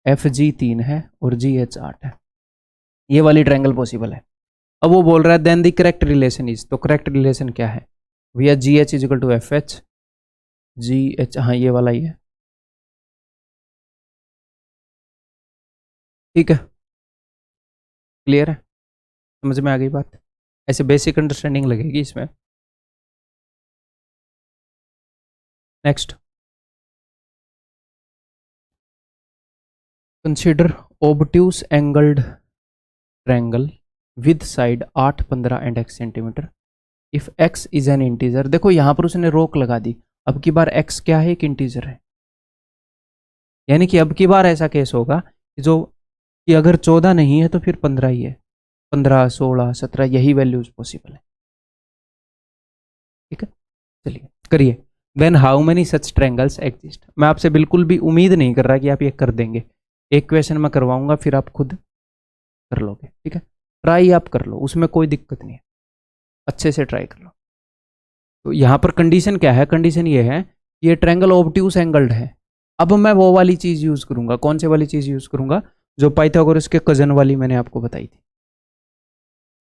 एफ जी 3 है और जी एच 8 है, ये वाली ट्रायंगल पॉसिबल है। अब वो बोल रहा है then the correct relation is, तो करेक्ट रिलेशन क्या है भैया, G H is equal to F H, G H, हाँ ये वाला ही है, ठीक है, क्लियर है, समझ में आ गई बात, ऐसे बेसिक अंडरस्टैंडिंग लगेगी इसमें। Next, consider obtuse angled triangle with side 8, 15 and x centimetre if x is an integer. देखो यहां पर उसने रोक लगा दी, अब की बार x क्या है, एक इंटीजर है, यानी कि अब की बार ऐसा केस होगा कि जो कि अगर 14 नहीं है तो फिर 15 ही है, 15, 16, 17 यही वैल्यूज पॉसिबल है, ठीक है, चलिए करिए। Then how many such triangles exist. मैं आपसे बिल्कुल भी उम्मीद नहीं कर रहा कि आप ये कर देंगे, एक क्वेश्चन मैं करवाऊंगा फिर आप खुद कर लोगे, ठीक है, ट्राई आप कर लो, उसमें कोई दिक्कत नहीं है, अच्छे से ट्राई कर लो। तो यहाँ पर कंडीशन क्या है, कंडीशन ये है कि ये ट्रायंगल ऑब्ट्यूस एंगल्ड है। अब मैं वो वाली चीज यूज करूंगा, कौन से वाली चीज यूज करूंगा, जो पाइथागोरस के कजन वाली मैंने आपको बताई थी।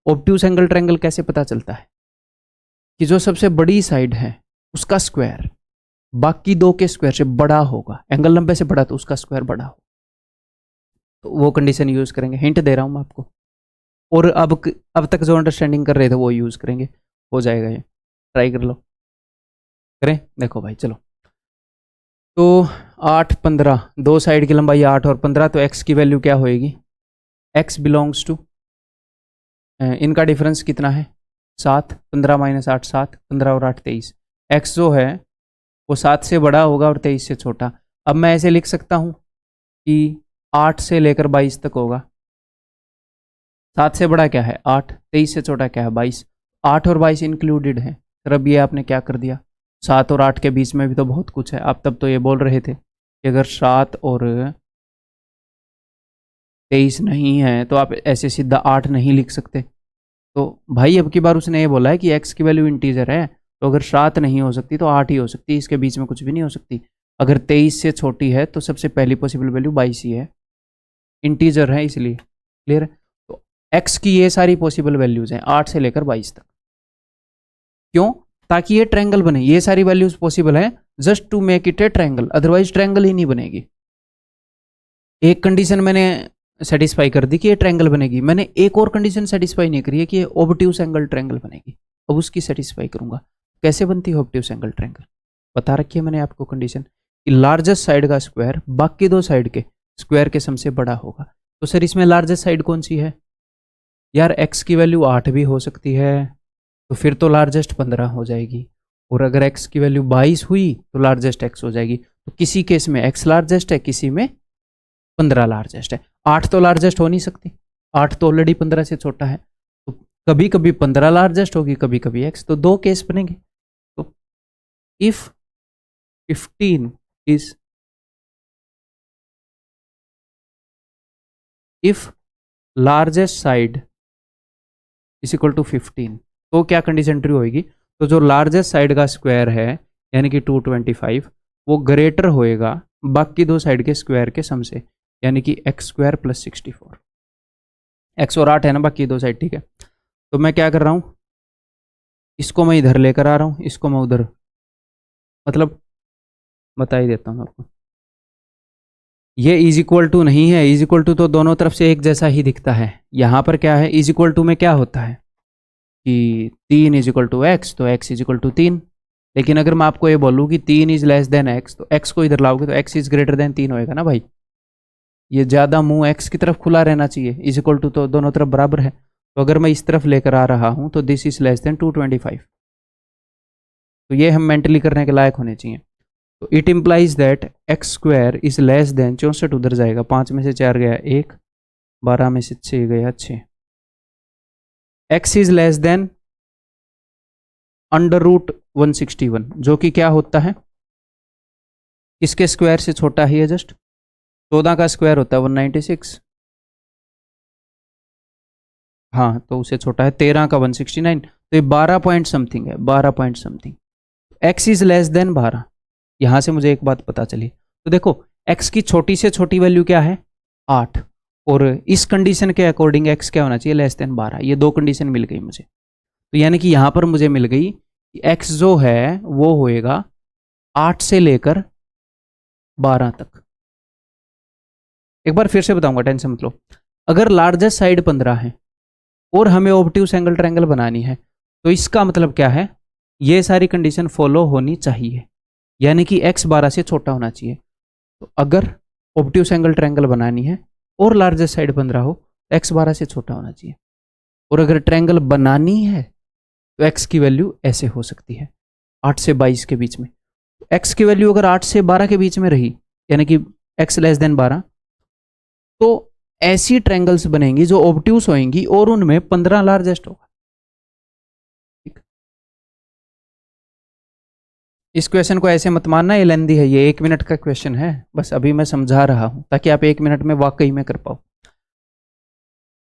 ऑब्ट्यूस एंगल ट्रायंगल कैसे पता चलता है कि जो सबसे बड़ी साइड है उसका स्क्वायर बाकी दो के स्क्वायर से बड़ा होगा, एंगल 90 से बड़ा तो उसका स्क्वायर बड़ा हो, तो वो कंडीशन यूज करेंगे, हिंट दे रहा हूं मैं आपको। और अब तक जो अंडरस्टैंडिंग कर रहे थे वो यूज करेंगे, हो जाएगा ये, ट्राई कर लो, करें, देखो भाई चलो। तो 8, 15 दो साइड की लंबाई 8 और 15, तो x की वैल्यू क्या होएगी, x बिलोंग्स टू, इनका डिफरेंस कितना है 7, 15 माइनस 8 7, 15 और 8 23, x जो है वो 7 से बड़ा होगा और 23 से छोटा। अब मैं ऐसे लिख सकता हूँ कि 8 से लेकर 22 तक होगा, 7 से बड़ा क्या है 8, 23 से छोटा क्या है 22, 8 और 22 इंक्लूडेड है। सर अब ये आपने क्या कर दिया, 7 और 8 के बीच में भी तो बहुत कुछ है, आप तब तो ये बोल रहे थे कि अगर 7 और 23 नहीं है तो आप ऐसे सीधा 8 नहीं लिख सकते। तो भाई अब की बार उसने ये बोला है कि x की वैल्यू इंटीजर है, तो अगर 7 नहीं हो सकती तो 8 ही हो सकती है, इसके बीच में कुछ भी नहीं हो सकती। अगर 23 से छोटी है तो सबसे पहली पॉसिबल वैल्यू 22 ही है, इंटीजर है इसलिए, क्लियर है। तो x की ये सारी पॉसिबल वैल्यूज हैं 8 से लेकर 22 तक, क्यों, ताकि ये ट्रायंगल बने, ये सारी वैल्यूज पॉसिबल है just to make it a triangle, otherwise triangle ही नहीं बनेगी। एक कंडीशन मैंने सेटिस्फाई कर दी कि ये ट्रायंगल बनेगी, मैंने एक और कंडीशन सेटिस्फाई नहीं करी है कि ये ऑब्ट्यूस एंगल ट्रायंगल बनेगी, अब उसकी सेटिस्फाई करूंगा। कैसे बनती है ऑब्ट्यूस एंगल ट्रायंगल, बता रखी है मैंने आपको कंडीशन कि लार्जेस्ट साइड का स्क्वायर बाकी दो साइड के स्क्वायर के सम से बड़ा होगा। तो सर इसमें लार्जेस्ट साइड कौन सी है यार, x की वैल्यू 8 भी हो सकती है, तो फिर तो लार्जेस्ट 15 हो जाएगी, और अगर x की वैल्यू 22 हुई तो लार्जेस्ट x हो जाएगी। तो किसी केस में x लार्जेस्ट है, किसी में 15 लार्जेस्ट है। 8 तो लार्जेस्ट हो नहीं सकती, 8 तो ऑलरेडी 15 से छोटा है, तो कभी कभी 15 लार्जेस्ट होगी, कभी कभी x, तो दो केस बनेंगे। तो if 15 is, if largest side is equal to 15, तो क्या कंडीशन ट्रू होगी, तो जो लार्जेस्ट साइड का स्क्वायर है यानी कि 225 वो ग्रेटर होएगा बाकी दो साइड के स्क्वायर के सम से, यानी कि एक्स स्क्वायर प्लस 64, एक्स और 8 है ना बाकी दो साइड, ठीक है। तो मैं क्या कर रहा हूँ, इसको मैं इधर लेकर आ रहा हूँ, इसको मैं उधर, मतलब बता ही देता हूँ आपको, ये इज इक्वल टू नहीं है, इज इक्वल टू तो दोनों तरफ से एक जैसा ही दिखता है, यहाँ पर क्या है इज इक्वल टू में क्या होता है कि 3 इज इक्वल टू एक्स, तो एक्स इज इक्वल टू 3। लेकिन अगर मैं आपको ये बोलूँ कि 3 इज लेस देन एक्स, तो एक्स को इधर लाओगे तो एक्स इज ग्रेटर देन 3 होएगा ना भाई, ये ज़्यादा मुंह एक्स की तरफ खुला रहना चाहिए, इज इक्वल टू तो दोनों तरफ बराबर है, तो अगर मैं इस तरफ लेकर आ रहा हूँ तो दिस इज लेस देन 225, तो ये हम मेंटली करने के लायक होने चाहिए। तो it implies that x square is less then, 64 उधर जाएगा, 5 में से 4 गया 1, 12 में से 6 गया 6, x is less than under root 161, जो कि क्या होता है, इसके स्क्वायर से छोटा ही है, जस्ट 14 का स्क्वायर होता है 196, हाँ तो उससे छोटा है, 13 का 169, तो ये 12 पॉइंट समथिंग है, 12 point something, x is less then 12, यहां से मुझे एक बात पता चली। तो देखो x की छोटी से छोटी वैल्यू क्या है 8, और इस कंडीशन के अकॉर्डिंग x क्या होना चाहिए लेस देन 12। ये दो कंडीशन मिल गई मुझे। तो यानी कि यहां पर मुझे मिल गई कि x जो है वो होएगा 8 से लेकर 12 तक। एक बार फिर से बताऊंगा, टेंशन मत लो। अगर लार्जेस्ट साइड 15 है और हमें ऑब्ट्यूस एंगल ट्रायंगल बनानी है, तो इसका मतलब क्या है, ये सारी कंडीशन फॉलो होनी चाहिए, यानी कि x 12 से छोटा होना चाहिए। तो अगर ऑब्ट्यूस एंगल ट्रायंगल बनानी है और लार्जेस्ट साइड 15 हो, तो x 12 से छोटा होना चाहिए। और अगर ट्रायंगल बनानी है तो x की वैल्यू ऐसे हो सकती है 8 से 22 के बीच में। x की वैल्यू अगर 8 से 12 के बीच में रही, यानी कि x लेस देन 12, तो ऐसी ट्रायंगल्स बनेंगी जो ऑब्ट्यूस होंगी और उनमें 15 लार्जेस्ट होगा। इस क्वेश्चन को ऐसे मत मानना, ये लेंदी है, ये 1 मिनट का क्वेश्चन है, बस अभी मैं समझा रहा हूं ताकि आप 1 मिनट में वाकई में कर पाओ।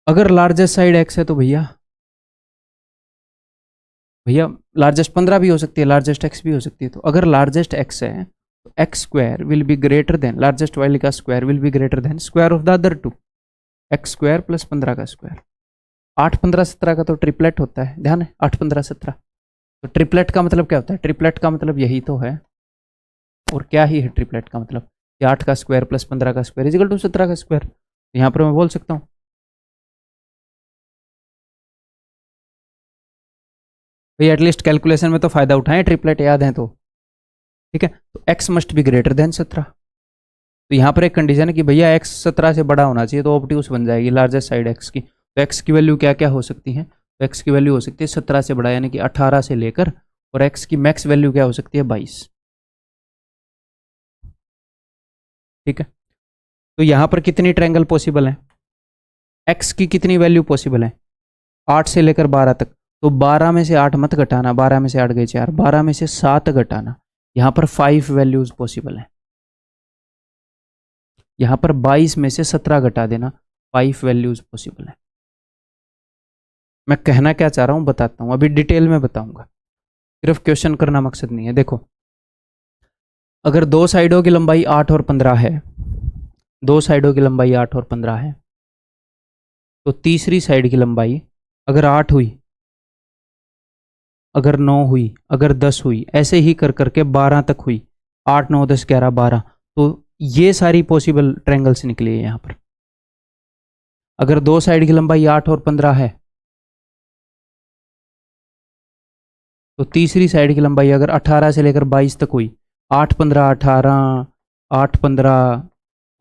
अगर लार्जेस्ट साइड x है तो भैया लार्जेस्ट 15 भी हो सकती है, लार्जेस्ट x भी हो सकती है। तो अगर लार्जेस्ट x है तो x square will be greater than, largest वाली का square will be greater than square of the other two, x square plus 15 का स्क्वायर। 8 15 17 का तो ट्रिपलेट होता है, ध्यान है, 8 15 17। तो ट्रिपलेट का मतलब क्या होता है, ट्रिपलेट का मतलब यही तो है। और क्या ही है ट्रिपलेट का मतलब, 8 का स्क्वायर प्लस 15 का स्क्वायर इजिकल टू 17 का स्क्वायर। यहां पर मैं बोल सकता हूं भाई एटलीस्ट कैलकुलेशन में तो फायदा उठाएं, ट्रिपलेट याद है तो ठीक है। तो x must be greater then 17। तो यहाँ पर एक कंडीशन है कि भैया x 17 से बड़ा होना चाहिए, तो ऑब्ट्यूस बन जाएगी लार्जेस्ट साइड x की। तो x की वैल्यू क्या क्या हो सकती है, तो x की वैल्यू हो सकती है 17 से बड़ा, यानी कि 18 से लेकर, और x की मैक्स वैल्यू क्या हो सकती है 22। ठीक है। तो यहाँ पर कितनी ट्रायंगल पॉसिबल है, x की कितनी वैल्यू पॉसिबल है 8 से लेकर 12 तक। तो 12 में से 8 मत घटाना, 12 में से 8 गए 4, 12 में से 7 घटाना, यहाँ पर 5 वैल्यूज पॉसिबल है। यहाँ पर 22 में से 17 घटा देना, 5 वैल्यूज पॉसिबल है। मैं कहना क्या चाह रहा हूँ बताता हूँ, अभी डिटेल में बताऊंगा, सिर्फ क्वेश्चन करना मकसद नहीं है। देखो अगर दो साइडों की लंबाई 8 और 15 है, दो साइडों की लंबाई 8 और 15 है, तो तीसरी साइड की लंबाई अगर 8 हुई, अगर 9 हुई, अगर 10 हुई, ऐसे ही कर करके 12 तक हुई, 8 9 10 11 12, तो ये सारी पॉसिबल ट्रायंगल्स निकली है यहाँ पर। अगर दो साइड की लंबाई 8 और 15 है, तो तीसरी साइड की लंबाई अगर 18 से लेकर 22 तक हुई, 8 15 18, 8 15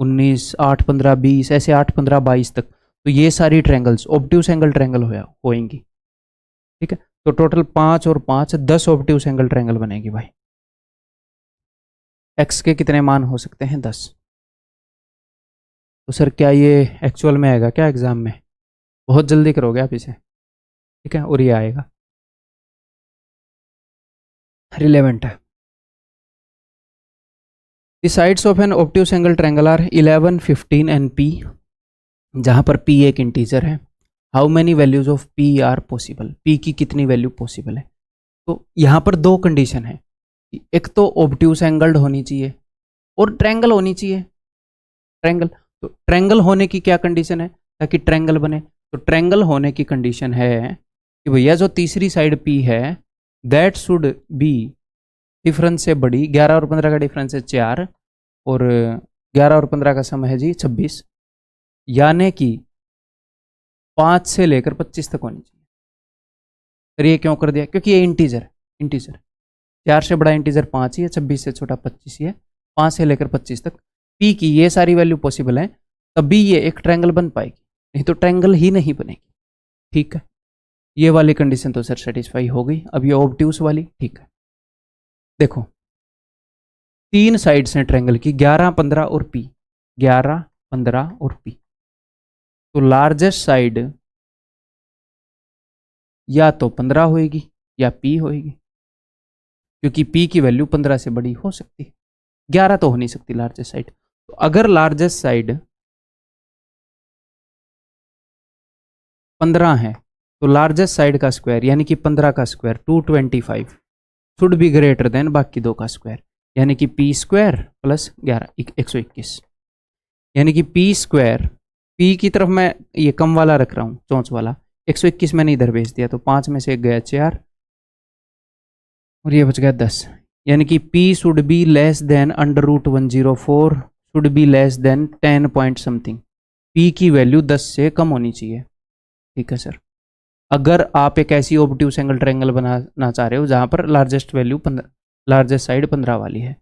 19, 8 15 20, ऐसे 8 15 22 तक, तो ये सारी ट्रायंगल्स ऑब्ट्यूस एंगल ट्रायंगल होएंगी। ठीक है। तो टोटल 5 और 5 10 ऑब्ट्यूस एंगल ट्रायंगल बनेगी भाई। x के कितने मान हो सकते हैं 10। तो सर क्या ये एक्चुअल में आएगा क्या एग्जाम में, बहुत जल्दी करोगे आप इसे, ठीक है, और ये आएगा, रिलेवेंट है। The sides of an obtuse angle triangle are 11 15 and p, जहां पर p एक इंटीजर है। How many values of p are possible, p की कितनी वैल्यू पॉसिबल है। तो यहां पर दो कंडीशन है, एक तो ऑब्ट्यूस एंगल्ड होनी चाहिए और ट्रायंगल होनी चाहिए, ट्रायंगल। तो ट्रायंगल होने की क्या कंडीशन है ताकि ट्रायंगल बने, तो ट्रायंगल होने की कंडीशन है कि भैया जो तीसरी साइड p है दैट शुड बी, डिफरेंस से बड़ी, 11 और 15 का डिफरेंस है 4, और 11 और 15 का समय है जी 26, यानी कि 5 से लेकर 25 तक होनी चाहिए। फिर ये क्यों कर दिया, क्योंकि ये इंटीजर, इंटीजर 4 से बड़ा इंटीजर 5 ही है, 26 से छोटा 25 ही है, 5 से लेकर 25 तक p की ये सारी वैल्यू पॉसिबल है, तभी ये एक ट्रायंगल बन पाएगी, नहीं तो ट्रायंगल ही नहीं बनेगी। ठीक है, ये वाली कंडीशन तो सर सेटिस्फाई हो गई। अब ये ऑब्ट्यूस वाली, ठीक है। देखो 3 साइड्स हैं ट्रायंगल की, 11 15 और p, 11 15 और p। तो लार्जेस्ट साइड या तो 15 होएगी या p होएगी, क्योंकि p की वैल्यू 15 से बड़ी हो सकती है, 11 तो हो नहीं सकती लार्जेस्ट साइड। तो अगर लार्जेस्ट साइड 15 है, तो लार्जेस्ट साइड का स्क्वायर यानी कि 15 का square 225 should be greater than बाकी दो का स्क्वायर, यानी कि पी स्क्वायर प्लस 11 121, यानी कि पी स्क्वायर, पी की तरफ मैं ये कम वाला रख रहा हूँ, चौंच वाला, 121 मैंने इधर भेज दिया, तो 5 में से एक गया 4 और ये बच गया 10, यानी कि P should be less then √104, should be less then 10 point something. P की वैल्यू 10 से कम होनी चाहिए। ठीक है सर। अगर आप एक ऐसी ऑब्ट्यूज एंगल ट्रायंगल बनाना चाह रहे हो जहां पर लार्जेस्ट वैल्यू 15, लार्जेस्ट साइड 15 वाली है।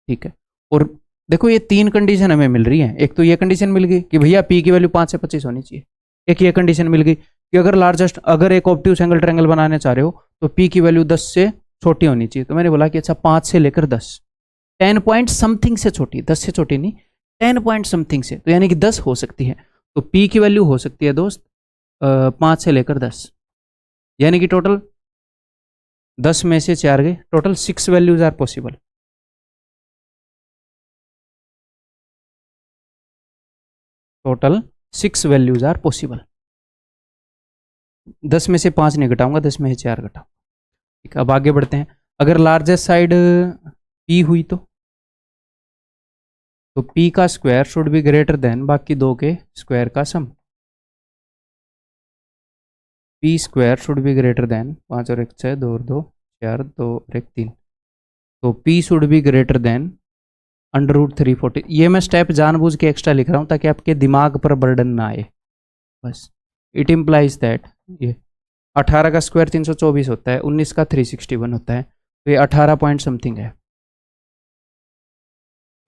ठीक है। और देखो ये 3 कंडीशन हमें मिल रही है। एक तो ये कंडीशन मिल गई कि भैया पी की वैल्यू 5 से 25 होनी चाहिए। एक ये कंडीशन मिल गई कि अगर एक ऑब्ट्यूज एंगल ट्रायंगल बनाने चाह रहे हो तो पी की वैल्यू 10 से छोटी होनी चाहिए। तो मैंने बोला कि अच्छा 5 से लेकर 10, 10 पॉइंट समथिंग से छोटी, 10 से छोटी नहीं, 10 पॉइंट समथिंग से, तो यानी कि 10 हो सकती है। तो पी की वैल्यू हो सकती है दोस्त 5 से लेकर 10, यानी कि टोटल 10 में से 4 गए, total 6 values are possible. Total 6 values are possible. 10 में से 5 नहीं घटाऊंगा, 10 में से 4 घटाऊंगा। ठीक है, अब आगे बढ़ते हैं। अगर लार्जेस्ट साइड पी हुई तो पी का square should be greater than बाकी दो के स्क्वायर का sum. P square should be greater than 5 और 1 6, 2 और 2 4, 2 और 1 3, तो P should be greater then √340। ये मैं स्टेप जानबूझ के एक्स्ट्रा लिख रहा हूँ ताकि आपके दिमाग पर बर्डन ना आए, बस। इट इम्प्लाइज दैट ये 18 का स्क्वायर 324 होता है, 19 का 361 होता है, तो ये 18 पॉइंट समथिंग है।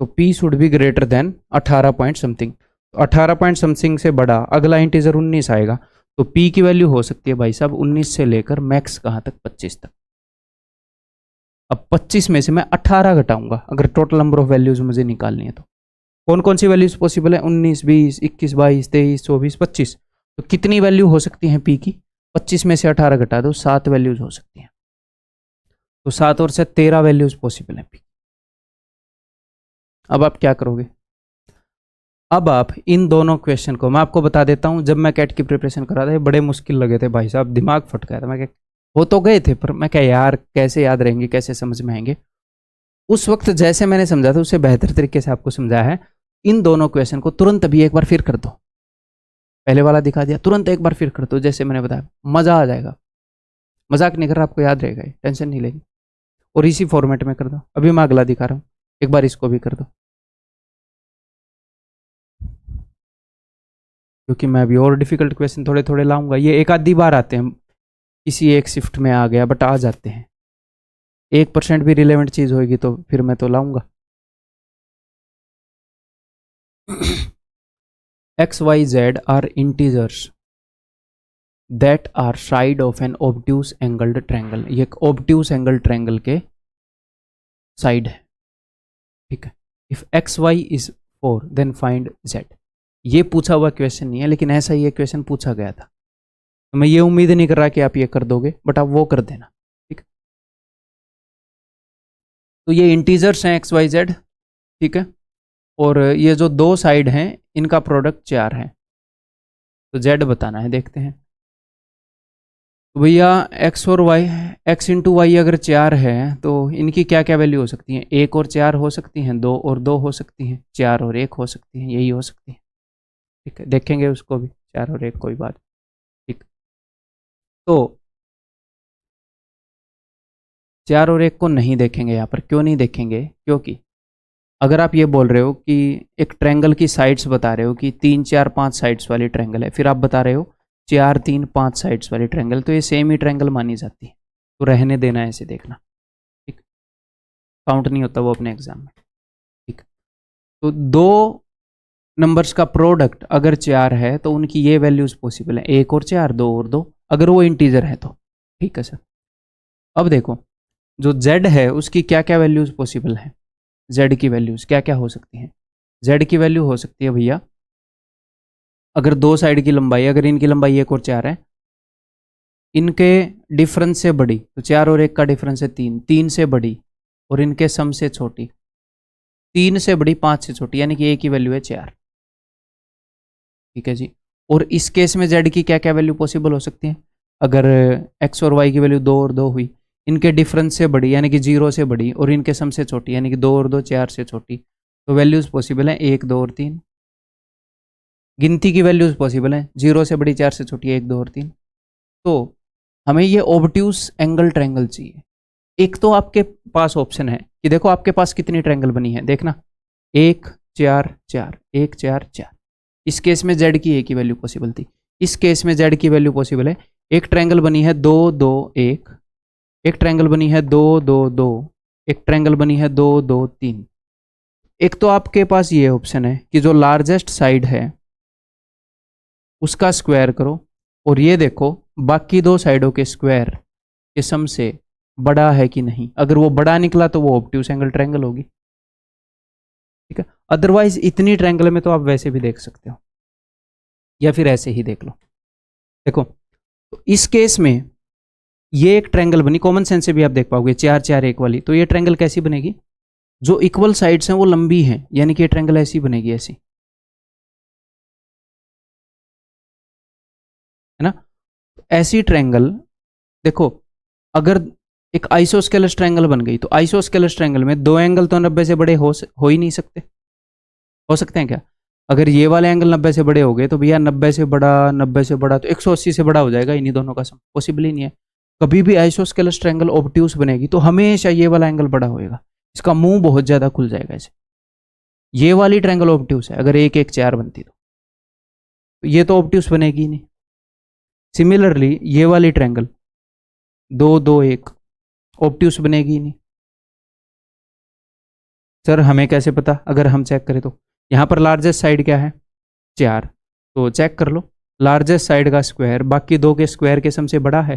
तो P should be greater then 18 point something. तो 18 पॉइंट समथिंग से बड़ा अगला इंटीजर 19 आएगा, तो P की वैल्यू हो सकती है भाई साहब 19 से लेकर मैक्स कहाँ तक, 25 तक। अब 25 में से मैं 18 घटाऊंगा अगर टोटल नंबर ऑफ वैल्यूज मुझे निकालनी है तो। कौन कौन सी वैल्यूज पॉसिबल है? 19, 20, 21, 22, 23, 24, 25। तो कितनी वैल्यू हो सकती है P की? 25 में से 18 घटा दो, 7 वैल्यूज हो सकती हैं। तो 7 और से 13 वैल्यूज पॉसिबल है P। अब आप क्या करोगे? अब आप इन दोनों क्वेश्चन को, मैं आपको बता देता हूं, जब मैं कैट की प्रिपरेशन कर रहा था बड़े मुश्किल लगे थे भाई साहब, दिमाग फट गया था। मैं क्या, हो तो गए थे पर मैं क्या यार कैसे याद रहेंगे, कैसे समझ में आएंगे। उस वक्त जैसे मैंने समझा था उससे बेहतर तरीके से आपको समझाया है। इन दोनों क्वेश्चन को तुरंत अभी एक बार फिर कर दो। पहले वाला दिखा दिया, तुरंत एक बार फिर कर दो जैसे मैंने बताया, मजा आ जाएगा। मजाक नहीं कर रहा, आपको याद रहेगा, टेंशन नहीं लेगी। और इसी फॉर्मेट में कर दो। अभी मैं अगला दिखा रहा हूँ, एक बार इसको भी कर दो, क्योंकि मैं अभी और डिफिकल्ट क्वेश्चन थोड़े थोड़े लाऊंगा। ये एक आधी बार आते हैं, किसी एक शिफ्ट में आ गया, बट आ जाते हैं। 1% भी रिलेवेंट चीज होगी तो फिर मैं तो लाऊंगा। X y z are integers that are side of an obtuse angled triangle. ये एक ऑब्ट्यूज एंगल ट्रायंगल के साइड है। ठीक है। If x y is 4 then find z. ये पूछा हुआ क्वेश्चन नहीं है, लेकिन ऐसा ही एक क्वेश्चन पूछा गया था। तो मैं ये उम्मीद नहीं कर रहा कि आप ये कर दोगे, बट आप वो कर देना। ठीक है। तो ये इंटीजर्स हैं एक्स वाई जेड। ठीक है। और ये जो दो साइड हैं इनका प्रोडक्ट 4 है। तो जेड बताना है, देखते हैं। तो भैया एक्स और वाई, एक्स इंटू वाई अगर 4 है तो इनकी क्या क्या वैल्यू हो सकती है? 1 और 4 हो सकती हैं, 2 और 2 हो सकती हैं, 4 और 1 हो सकती हैं, यही हो सकती है। ठीक है, देखेंगे उसको भी, 4 और 1 कोई बात। ठीक। तो 4 और 1 को नहीं देखेंगे यहाँ पर। क्यों नहीं देखेंगे? क्योंकि अगर आप ये बोल रहे हो कि एक ट्रायंगल की साइड्स बता रहे हो कि 3 4 5 साइड्स वाली ट्रायंगल है, फिर आप बता रहे हो 4 3 5 साइड्स वाली ट्रायंगल, तो ये सेम ही ट्रायंगल मानी जाती है। तो रहने देना है, ऐसे देखना। ठीक, काउंट नहीं होता वो अपने एग्जाम में। ठीक। तो दो नंबर्स का प्रोडक्ट अगर 4 है तो उनकी ये वैल्यूज पॉसिबल है, 1 और 4, 2 और 2, अगर वो इंटीजर है तो। ठीक है सर। अब देखो जो z है उसकी क्या क्या वैल्यूज पॉसिबल है। z की वैल्यूज क्या क्या हो सकती हैं? z की वैल्यू हो सकती है भैया, अगर दो साइड की लंबाई, अगर इनकी लंबाई 1 और 4 है, इनके डिफरेंस से बड़ी, तो 4 और 1 का डिफरेंस है 3, 3 से बड़ी, और इनके सम से छोटी, 3 से बड़ी 5 से छोटी, यानी कि a की वैल्यू है 4। ठीक है जी। और इस केस में z की क्या क्या वैल्यू पॉसिबल हो सकती है? अगर x और y की वैल्यू 2 और 2 हुई, इनके डिफरेंस से बड़ी यानी कि 0 से बड़ी और इनके सम से छोटी यानी कि 2 और 2 4 से छोटी, तो वैल्यूज़ पॉसिबल हैं 1 2 और 3। गिनती की वैल्यूज़ पॉसिबल हैं 0 से बड़ी 4 से छोटी 1 2 और 3। तो हमें ये ऑब्ट्यूस एंगल ट्रायंगल चाहिए। एक तो आपके पास ऑप्शन है कि देखो आपके पास कितनी ट्रायंगल बनी है, देखना 1 4 4 1 4 4। इस केस में z की एक ही वैल्यू पॉसिबल थी, इस केस में z की वैल्यू पॉसिबल है। एक ट्रायंगल बनी है 2 2 1, एक ट्रायंगल बनी है 2 2 2, एक ट्रायंगल बनी है 2 2 3। एक तो आपके पास ये ऑप्शन है कि जो लार्जेस्ट साइड है उसका स्क्वायर करो, और ये देखो बाकी दो साइडों के स्क्वायर के सम से बड़ा है कि नहीं। अगर वो बड़ा निकला तो वो ऑब्ट्यूस एंगल ट्रायंगल होगी, ठीक है। अदरवाइज इतनी ट्रायंगल में तो आप वैसे भी देख सकते हो, या फिर ऐसे ही देख लो। देखो तो इस केस में ये एक ट्रायंगल बनी, कॉमन सेंस से भी आप देख पाओगे 4 4 1 वाली। तो ये ट्रायंगल कैसी बनेगी, जो इक्वल साइड्स हैं वो लंबी हैं, यानी कि ये ट्रायंगल ऐसी बनेगी, ऐसी, है ना। ऐसी ट्रायंगल देखो, अगर एक आइसोस्केलस ट्रायंगल बन गई तो आइसोस्केलस ट्रायंगल में दो एंगल तो 90 से बड़े हो ही नहीं सकते। हो सकते हैं क्या? अगर ये वाले एंगल 90 से बड़े हो गए तो भैया 90 से बड़ा 90 से बड़ा तो 180 से बड़ा हो जाएगा, इन्हीं दोनों का सम पॉसिबल ही नहीं है। कभी भी आइसोस्केलस ट्रायंगल ऑब्ट्यूस बनेगी तो हमेशा ये वाला एंगल बड़ा होएगा, इसका मुंह बहुत ज्यादा खुल जाएगा ऐसे। ये वाली ट्रायंगल ऑब्ट्यूस है, अगर 1 1 4 बनती तो ये तो ऑब्ट्यूस बनेगी ही नहीं। सिमिलरली ये वाली ट्रायंगल 2 2 1 ऑब्ट्यूस बनेगी ही नहीं। सर हमें कैसे पता? अगर हम चेक करें तो यहाँ पर लार्जेस्ट साइड क्या है 4, तो चेक कर लो लार्जेस्ट साइड का स्क्वायर बाकी दो के स्क्वायर के सम से बड़ा है।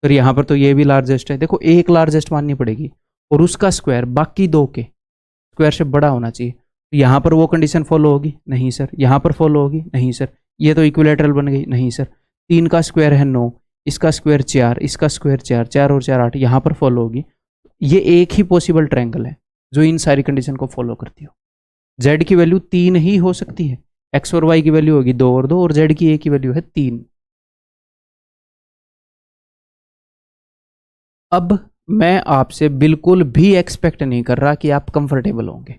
फिर यहाँ पर तो ये भी लार्जेस्ट है, देखो एक लार्जेस्ट माननी पड़ेगी और उसका स्क्वायर बाकी दो के स्क्वायर से बड़ा होना चाहिए। तो यहाँ पर वो कंडीशन फॉलो होगी? नहीं सर। यहाँ पर फॉलो होगी? नहीं सर। ये तो इक्विलेटरल बन गई? नहीं सर। 3 का स्क्वायर है 9, इसका स्क्वायर 4, इसका स्क्वायर 4, 4 और 4 8, यहाँ पर फॉलो होगी। ये एक ही पॉसिबल ट्रायंगल है जो इन सारी कंडीशन को फॉलो करती हो। z की वैल्यू 3 ही हो सकती है, x और y की वैल्यू होगी 2 और 2 और z की एक ही वैल्यू है 3। अब मैं आपसे बिल्कुल भी एक्सपेक्ट नहीं कर रहा कि आप कंफर्टेबल होंगे,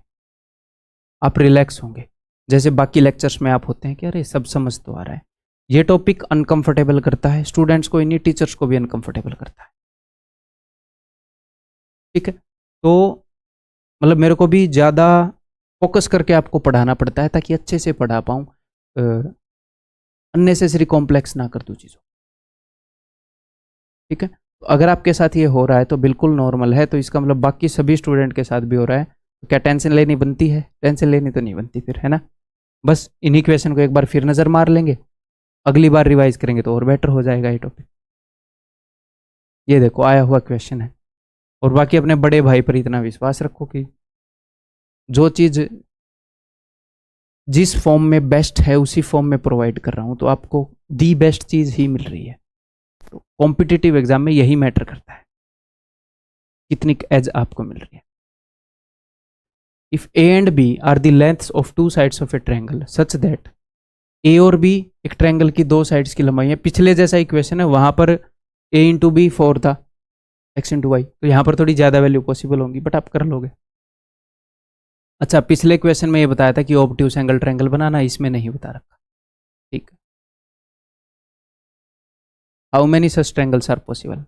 आप रिलैक्स होंगे जैसे बाकी लेक्चर्स में आप होते हैं कि अरे सब समझ तो आ रहा है। ये टॉपिक अनकंफर्टेबल करता है स्टूडेंट्स को, इन्हीं टीचर्स को भी अनकंफर्टेबल करता है, ठीक है। तो मतलब मेरे को भी ज़्यादा फोकस करके आपको पढ़ाना पड़ता है ताकि अच्छे से पढ़ा पाऊँ, अननेसेसरी कॉम्प्लेक्स ना कर दूँ चीज़ों, ठीक है। तो अगर आपके साथ ये हो रहा है तो बिल्कुल नॉर्मल है, तो इसका मतलब बाकी सभी स्टूडेंट के साथ भी हो रहा है। तो क्या टेंशन लेनी बनती है? टेंशन लेनी तो नहीं बनती फिर, है ना। बस इन्हीं क्वेश्चन को एक बार फिर नज़र मार लेंगे, अगली बार रिवाइज करेंगे तो और बेटर हो जाएगा ये टॉपिक। ये देखो आया हुआ क्वेश्चन है, और बाकी अपने बड़े भाई पर इतना विश्वास रखो कि जो चीज़ जिस फॉर्म में बेस्ट है उसी फॉर्म में प्रोवाइड कर रहा हूँ, तो आपको दी बेस्ट चीज़ ही मिल रही है। तो कॉम्पिटिटिव एग्जाम में यही मैटर करता है, कितनी एज आपको मिल रही है। If A and B are the lengths of two sides of a triangle such that A और बी एक ट्रायंगल की दो साइड्स की लंबाई है। पिछले जैसा इक्वेशन है, वहां पर ए इंटू बी 4 था, एक्स इंटू वाई, तो यहाँ पर थोड़ी ज़्यादा वैल्यू पॉसिबल होंगी बट आप कर लोगे। अच्छा, पिछले क्वेश्चन में ये बताया था कि ऑब्ट्यूस एंगल ट्रायंगल बनाना, इसमें नहीं बता रखा, ठीक है। How many such triangles are possible?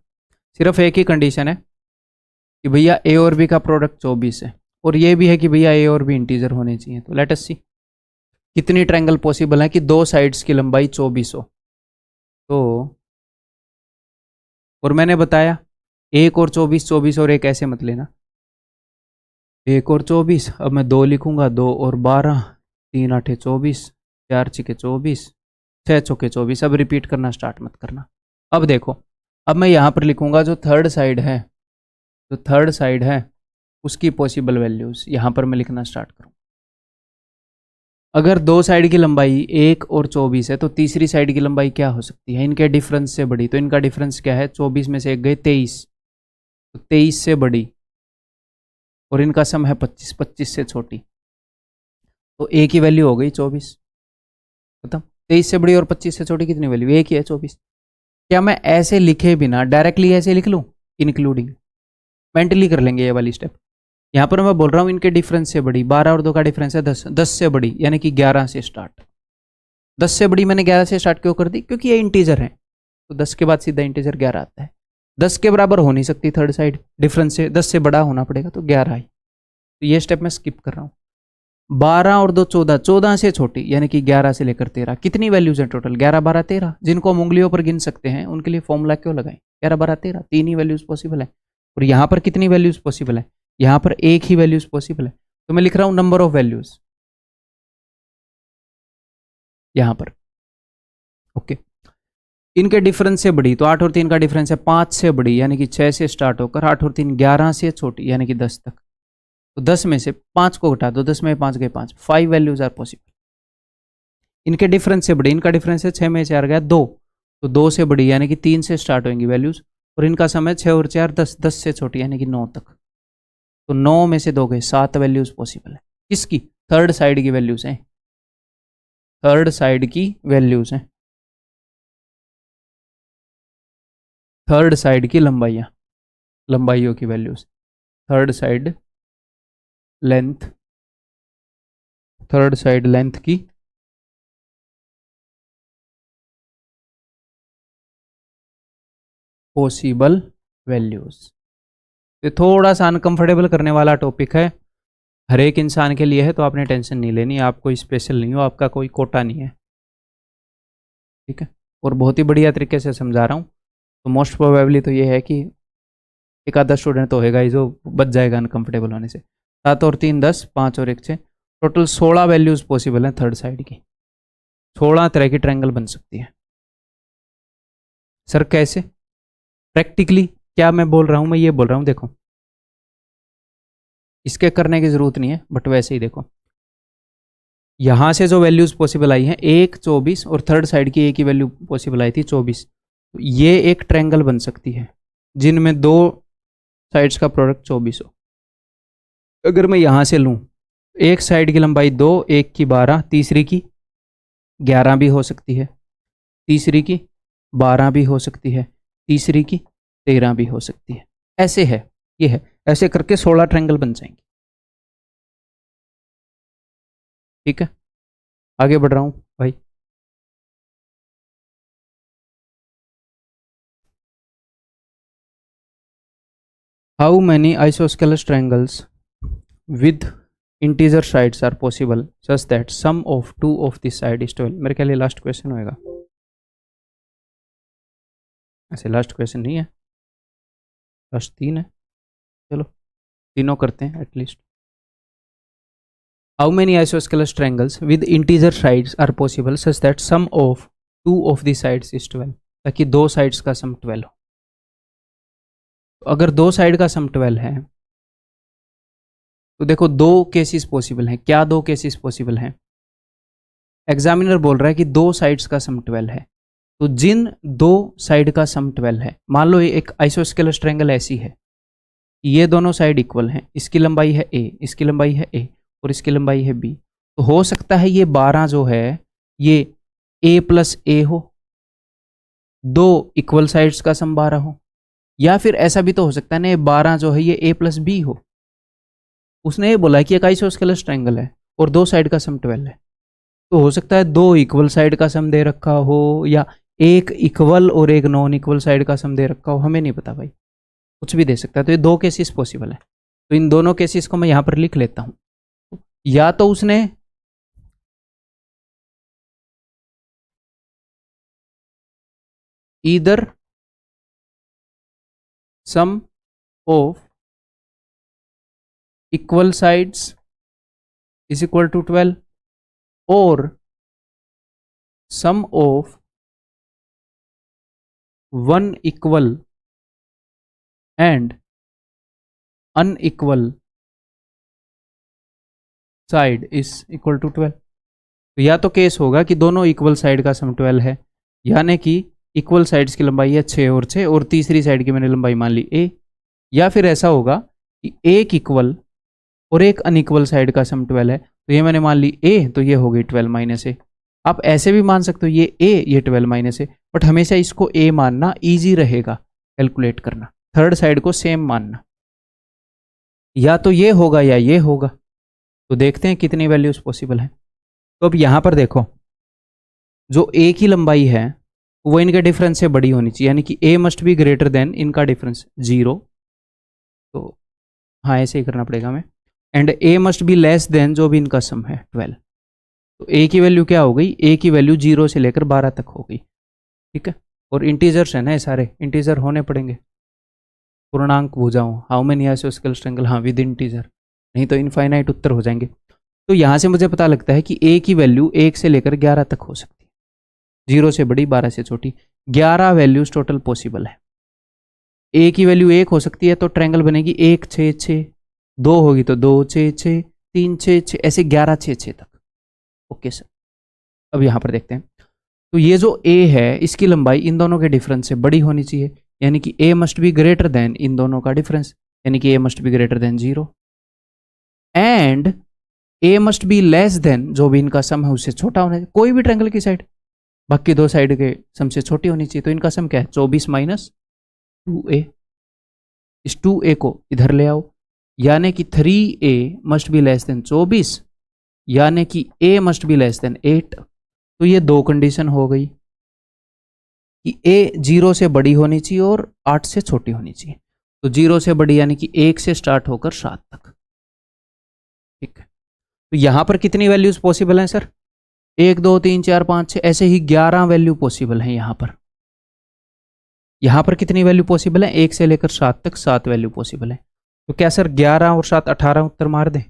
सिर्फ एक ही कंडीशन है कि भैया ए और बी का प्रोडक्ट 24 है, और ये भी है कि भैया ए और बी इंटीजर होने चाहिए। तो लेट अस सी कितनी ट्रायंगल पॉसिबल है कि दो साइड्स की लंबाई 24 हो। तो और मैंने बताया 1 और 24, 24 और 1 ऐसे मत लेना, 1 और 24, अब मैं 2 लिखूंगा, 2 और 12, 3 8 24, 4 6 24, 6 चौके 24। अब रिपीट करना स्टार्ट मत करना। अब देखो, अब मैं यहाँ पर लिखूंगा जो थर्ड साइड है, जो थर्ड साइड है उसकी पॉसिबल वैल्यूज यहाँ पर मैं लिखना स्टार्ट करूँ। अगर दो साइड की लंबाई 1 और 24 है तो तीसरी साइड की लंबाई क्या हो सकती है इनके डिफरेंस से बड़ी? तो इनका डिफरेंस क्या है? 24 में से 1 गए 23, तो 23 से बड़ी, और इनका सम है 25, 25 से छोटी, तो ए की वैल्यू हो गई 24, खत्म। 23 से बड़ी और 25 से छोटी कितनी वैल्यू? एक ही है 24। क्या मैं ऐसे लिखे बिना डायरेक्टली ऐसे लिख लूँ इंक्लूडिंग? मेंटली कर लेंगे ये वाली स्टेप। यहाँ पर मैं बोल रहा हूँ इनके डिफरेंस से बड़ी, 12 और 2 का डिफरेंस है 10, 10 से बड़ी यानी कि 11 से स्टार्ट। 10 से बड़ी मैंने 11 से स्टार्ट क्यों कर दी, क्योंकि ये इंटीजर है, तो 10 के बाद सीधा इंटीजर 11 आता है। 10 के बराबर हो नहीं सकती थर्ड साइड, डिफरेंस से 10 से बड़ा होना पड़ेगा, तो 11 आई। तो ये स्टेप मैं स्किप कर रहा हूँ। 12 और 2 14, 14 से छोटी यानी कि 11 से लेकर 13। कितनी वैल्यूज हैं टोटल, 11 12 13, जिनको हम उंगलियों पर गिन सकते हैं उनके लिए फॉर्मूला क्यों लगाएं, 11 12 13, 3 ही वैल्यूज पॉसिबल है। और यहाँ पर कितनी वैल्यूज पॉसिबल है, यहाँ पर एक ही वैल्यूज पॉसिबल है, तो मैं लिख रहा हूँ नंबर ऑफ वैल्यूज यहाँ पर। ओके, इनके डिफरेंस से बड़ी, तो 8 और 3 का डिफरेंस है 5 से बड़ी यानी कि 6 से स्टार्ट होकर 8 और 3 11 से छोटी यानी कि 10 तक। तो 10 में से 5 को घटा दो, 10 में 5 गए 5, 5 वैल्यूज आर पॉसिबल। इनके डिफरेंस से बड़ी, इनका डिफरेंस है 6 में 4 गया 2, तो 2 से बड़ी यानी कि 3 से स्टार्ट होंगी वैल्यूज। और इनका समय 6 और 4 10, 10 से छोटी यानी कि 9 तक। तो 9 में से 2 गए 7 वैल्यूज पॉसिबल है। किसकी, थर्ड साइड की वैल्यूज हैं, थर्ड साइड की वैल्यूज हैं, थर्ड साइड की लंबाइयों की values, third side length, third side length की पॉसिबल वैल्यूज। ये थोड़ा सा अनकंफर्टेबल करने वाला टॉपिक है, हर एक इंसान के लिए है, तो आपने टेंशन नहीं लेनी, आप कोई स्पेशल नहीं हो, आपका कोई कोटा नहीं है, ठीक है। और बहुत ही बढ़िया तरीके से समझा रहा हूँ, तो मोस्ट प्रोबेबली तो ये है कि एक आधा स्टूडेंट तो होगा ही जो बच जाएगा अनकंफर्टेबल होने से। 7 और 3 10, 5 और 1 6, टोटल 16 वैल्यूज पॉसिबल हैं थर्ड साइड की। 16 तरह की ट्रायंगल बन सकती है। सर कैसे, प्रैक्टिकली क्या मैं बोल रहा हूँ, मैं ये बोल रहा हूँ, देखो इसके करने की जरूरत नहीं है, बट वैसे ही देखो, यहां से जो वैल्यूज पॉसिबल आई हैं 1 24 और थर्ड साइड की एक ही वैल्यू पॉसिबल आई थी 24, तो ये एक ट्रायंगल बन सकती है जिनमें दो साइड्स का प्रोडक्ट 24 हो। अगर मैं यहां से लूं, एक साइड की लंबाई 2, एक की 12, तीसरी की 11 भी हो सकती है, तीसरी की 12 भी हो सकती है, तीसरी की 13 भी हो सकती है, ऐसे है, ये है, ऐसे करके 16 ट्रायंगल बन जाएंगे। ठीक है, आगे बढ़ रहा हूं भाई। How many isosceles triangles with integer sides are possible such that sum of two of this side is 12। मेरे ख्याल ये लास्ट क्वेश्चन होएगा, ऐसे लास्ट क्वेश्चन नहीं है, लास्ट 3 है, चलो तीनों करते हैं at least. How many isosceles triangles with integer sides are possible such that sum of two of the sides is 12, ताकि दो साइड्स का सम 12 हो। अगर दो साइड का सम 12 है तो देखो दो केसेस पॉसिबल हैं। क्या दो केसेस पॉसिबल हैं, एग्जामिनर बोल रहा है कि दो साइड्स का सम 12 है, तो जिन दो साइड का सम 12 है, मान लो एक आइसोस्केलस ट्रायंगल ऐसी है, ये दोनों साइड इक्वल हैं, इसकी लंबाई है a, इसकी लंबाई है a और इसकी लंबाई है b, तो हो सकता है ये 12 जो है ये a प्लस a हो, दो इक्वल साइड्स का सम 12 हो, या फिर ऐसा भी तो हो सकता है ना 12 जो है ये a प्लस b हो। उसने ये बोला कि एक आइसोस्केलस ट्रायंगल है और दो साइड का सम 12 है, तो हो सकता है दो इक्वल साइड का सम दे रखा हो या एक इक्वल और एक नॉन इक्वल साइड का सम दे रखा हो, हमें नहीं पता भाई, कुछ भी दे सकता है। तो ये दो केसेस पॉसिबल है, तो इन दोनों केसेस को मैं यहां पर लिख लेता हूं। या तो उसने either sum of equal sides is equal to 12 और sum of one equal and unequal side is equal to 12। तो या तो केस होगा कि दोनों इक्वल साइड का सम 12 है, यानी कि इक्वल साइड्स की लंबाई है 6 और 6 और तीसरी साइड की मैंने लंबाई मान ली a, या फिर ऐसा होगा कि एक इक्वल और एक अनइक्वल साइड का सम 12 है, तो ये मैंने मान ली a, तो ये हो गई 12 माइनस a। आप ऐसे भी मान सकते हो ये a, ये 12 माइनस a, बट हमेशा इसको a मानना ईजी रहेगा कैलकुलेट करना, थर्ड साइड को सेम मानना। या तो ये होगा या ये होगा। तो देखते हैं कितनी वैल्यूज पॉसिबल है। तो अब यहां पर देखो, जो ए की लंबाई है वो इनके डिफरेंस से बड़ी होनी चाहिए, यानी कि A must be greater then इनका डिफरेंस 0। तो हाँ, ऐसे ही करना पड़ेगा हमें। And A must be less than जो भी इनका सम है 12। तो ए की वैल्यू क्या हो गई, ए की वैल्यू 0 से लेकर 12 तक हो गई। ठीक है, और इंटीजर्स है ना, ये सारे इंटीजर होने पड़ेंगे। पूर्णांक भुजाओं, हाउ मेनी आइसोस्केलेस ट्रायंगल, हाँ विद इंटीजर, नहीं तो इनफाइनाइट उत्तर हो जाएंगे। तो यहाँ से मुझे पता लगता है कि ए की वैल्यू 1 से लेकर 11 तक हो सकती है, 0 से बड़ी 12 से छोटी। 11 वैल्यूज टोटल पॉसिबल है। ए की वैल्यू 1 हो सकती है तो ट्रायंगल बनेगी 1 6 6, 2 होगी तो 2 6 6, 3 6 6, ऐसे 11 6 6 तक। ओके सर, अब यहाँ पर देखते हैं। तो ये जो ए है इसकी लंबाई इन दोनों के डिफरेंस से बड़ी होनी चाहिए, यानी कि A must be greater than इन दोनों का डिफरेंस, यानी कि A must be greater than 0। And A must be less than जो भी इनका सम है उससे छोटा होना चाहिए, कोई भी ट्रायंगल की साइड बाकी दो साइड के सम से छोटी होनी चाहिए। तो इनका सम क्या है, 24 माइनस 2a। इस 2a को इधर ले आओ, यानी कि 3a must be less then 24, यानी कि a must be less then 8। तो ये दो कंडीशन हो गई कि a 0 से बड़ी होनी चाहिए और 8 से छोटी होनी चाहिए। तो 0 से बड़ी यानी कि 1 से स्टार्ट होकर 7 तक। ठीक है, तो यहां पर कितनी वैल्यूज पॉसिबल हैं सर, 1 2 3 4 5 6, ऐसे ही 11 वैल्यू पॉसिबल है। यहां पर कितनी वैल्यू पॉसिबल है, 1 से लेकर 7 तक 7 वैल्यू पॉसिबल है। तो क्या सर 11 और 7 18 उत्तर मार दें?